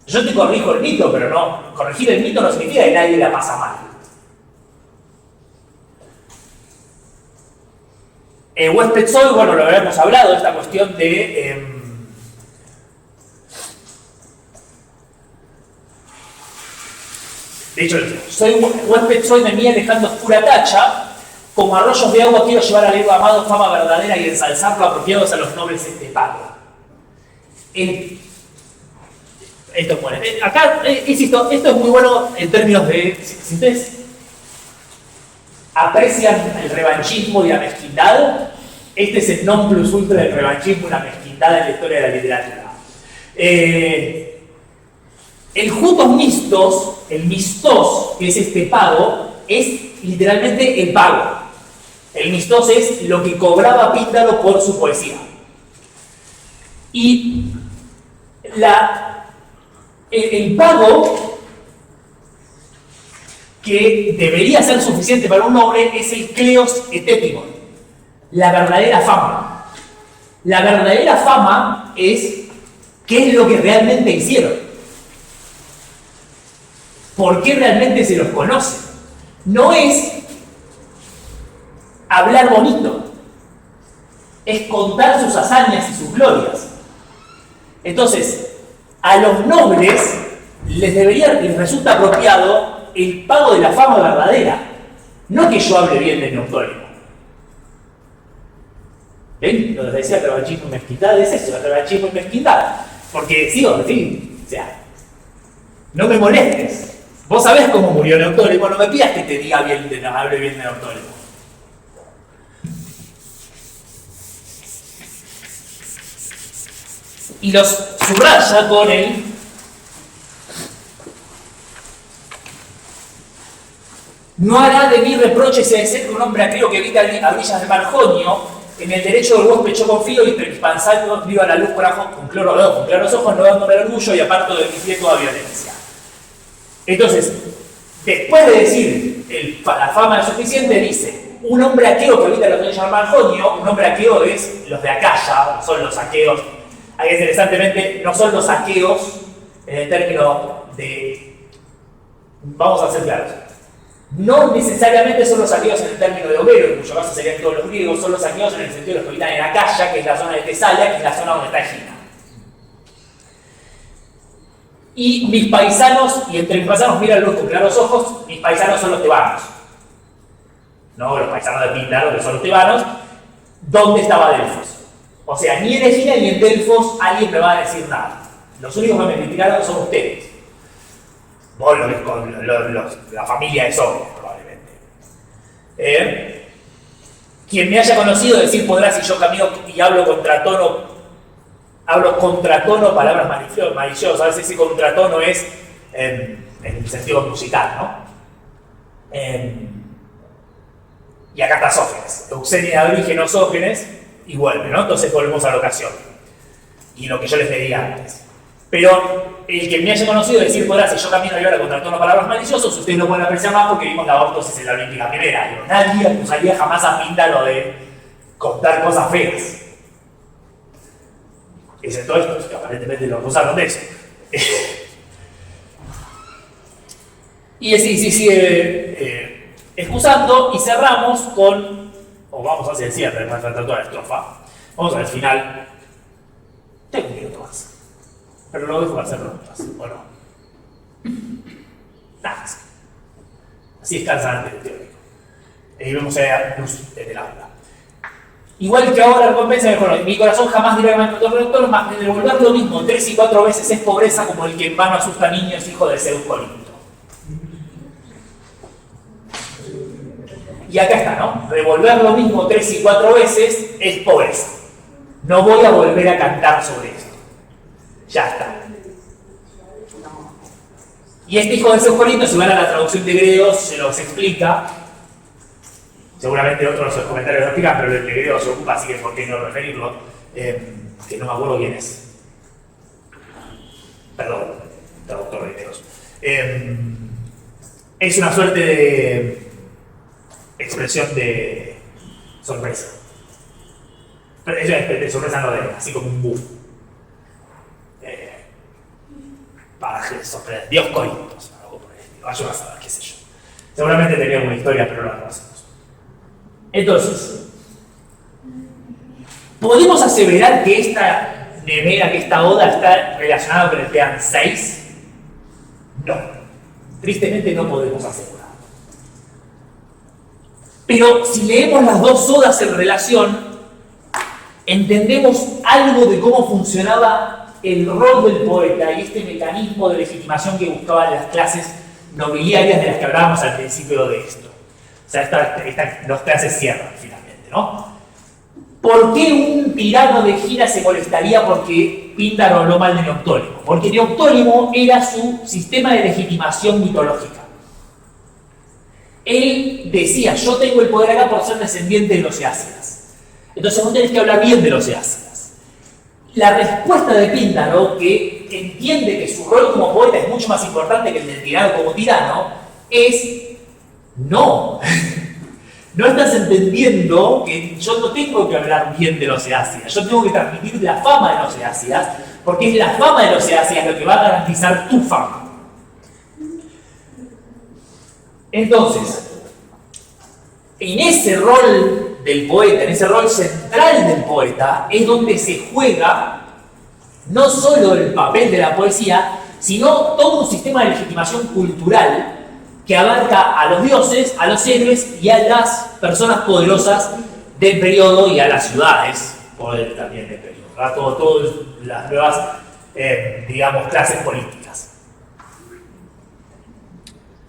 Yo te corrijo el mito, pero no, corregir el mito no significa que nadie la pasa mal. Huésped soy, bueno, lo habíamos hablado, esta cuestión de... De hecho, huésped soy de mí alejando oscura tacha, como arroyos de agua quiero llevar al héroe amado fama verdadera y ensalzarlo apropiados a los nobles pago. Esto es bueno. Acá, insisto, esto es muy bueno en términos de, si ustedes aprecian el revanchismo y la mezquindad, este es el non plus ultra del revanchismo y la mezquindad en la historia de la literatura. El jutos mistos, el mistos, que es este pago, es literalmente el pago. El mistos es lo que cobraba Píndaro por su poesía. Y el pago que debería ser suficiente para un noble es el kleos etétimon, la verdadera fama. La verdadera fama es qué es lo que realmente hicieron, por qué realmente se los conoce. No es hablar bonito, es contar sus hazañas y sus glorias. Entonces, a los nobles les resulta apropiado el pago de la fama verdadera, no que yo hable bien de Neoptólemo. ¿Ven? Lo que decía revanchismo y mezquindad es eso, revanchismo y mezquindad. Porque sí, o sea, no me molestes. Vos sabés cómo murió Neoptólemo, no me pidas que te diga bien, hable bien de Neoptólemo. Y los subraya con el no hará de mí reproche si ser que un hombre aquello que habita a orillas del mar Jonio, en el derecho del huésped yo confío y pensando viva la luz con claros ojos, no dándome el orgullo y aparto de mi pie toda violencia. Entonces, después de decir la fama es suficiente, dice un hombre aqueo que habita a las orillas del mar Jonio. Un hombre aqueo es los de Acaya, son los aqueos. Ahí interesantemente, no son los aqueos en el término de, vamos a ser claros, no necesariamente son los aqueos en el término de Homero, en cuyo caso serían todos los griegos, son los aqueos en el sentido de los que habitan en Acaya, que es la zona de Tesalia, que es la zona donde está Egina. Y mis paisanos, y entre mis paisanos miran luz con claros ojos, mis paisanos son los tebanos. No los paisanos de Píndaro, que son los tebanos. ¿Dónde estaba Delfos? O sea, ni en Egina ni en Delfos alguien me va a decir nada. Los únicos que me criticaron son ustedes. Vos, la familia de Sócrates, probablemente. Quien me haya conocido decir podrá si yo camino y hablo contratono palabras maliciosas. A veces ese contratono es en el sentido musical, ¿no? Y acá está Sógenes. Eusenia de origen, Sógenes, y vuelve, ¿no? Entonces volvemos a la ocasión. Y lo que yo les pedía antes. Pero el que me haya conocido decir podrá si yo camino y ahora contratono palabras maliciosas, ustedes lo pueden apreciar más porque vimos la ortosis en la Olímpica Primera. Digo, nadie acusaría jamás a Píndaro de contar cosas feas. Excepto estos, que aparentemente lo acusaron de eso. Y así sigue excusando, y cerramos con, o vamos hacia el cierre, para tratar toda la estrofa. Vamos al final. Tengo un minuto más. Pero lo dejo para hacer preguntas, ¿o no? Nada más. Así es cansante el teórico. Y vemos a luz en el aula. Igual que ahora, recompensa mejor. Mi corazón jamás dirá que me más de devolver lo mismo 3 y 4 veces es pobreza, como el que en vano asusta a niños, hijo de Zeus Corinto. Y acá está, ¿no? Revolver lo mismo 3 y 4 veces es pobreza. No voy a volver a cantar sobre esto. Ya está. Y este hijo de Zeus Corinto, si van a la traducción de griego, se los explica. Seguramente otros comentarios lo explican, pero el de griego se ocupa, así que por qué no referirlo. Que no me acuerdo quién es. Perdón, traductor de griegos. Es una suerte de expresión de sorpresa. Pero es de sorpresa no de, así como un buff. Para sorprender. Dios Corintos, algo por el estilo. Vaya a saber, qué sé yo. Seguramente tenía una historia, pero no la conocemos. Entonces, ¿podemos aseverar que esta nemea, que esta oda está relacionada con el Tean 6? No. Tristemente no podemos asegurar. Pero si leemos las dos odas en relación, entendemos algo de cómo funcionaba el rol del poeta y este mecanismo de legitimación que buscaban las clases nobiliarias de las que hablábamos al principio de esto. O sea, los clases cierran finalmente, ¿no? ¿Por qué un tirano de Egina se molestaría porque Píndaro habló mal de Neoptólemo? Porque Neoptólemo era su sistema de legitimación mitológica. Él decía, yo tengo el poder acá por ser descendiente de los eácidas. Entonces vos tenés que hablar bien de los eácidas. la respuesta de Píndaro, que entiende que su rol como poeta es mucho más importante que el del tirano como tirano, es no. No estás entendiendo que yo no tengo que hablar bien de los eácidas, yo tengo que transmitir la fama de los eácidas, porque es la fama de los eácidas lo que va a garantizar tu fama. Entonces, en ese rol del poeta, en ese rol central del poeta, es donde se juega no solo el papel de la poesía, sino todo un sistema de legitimación cultural que abarca a los dioses, a los héroes y a las personas poderosas del periodo y a las ciudades poderes también del periodo, a todas las nuevas, digamos, clases políticas.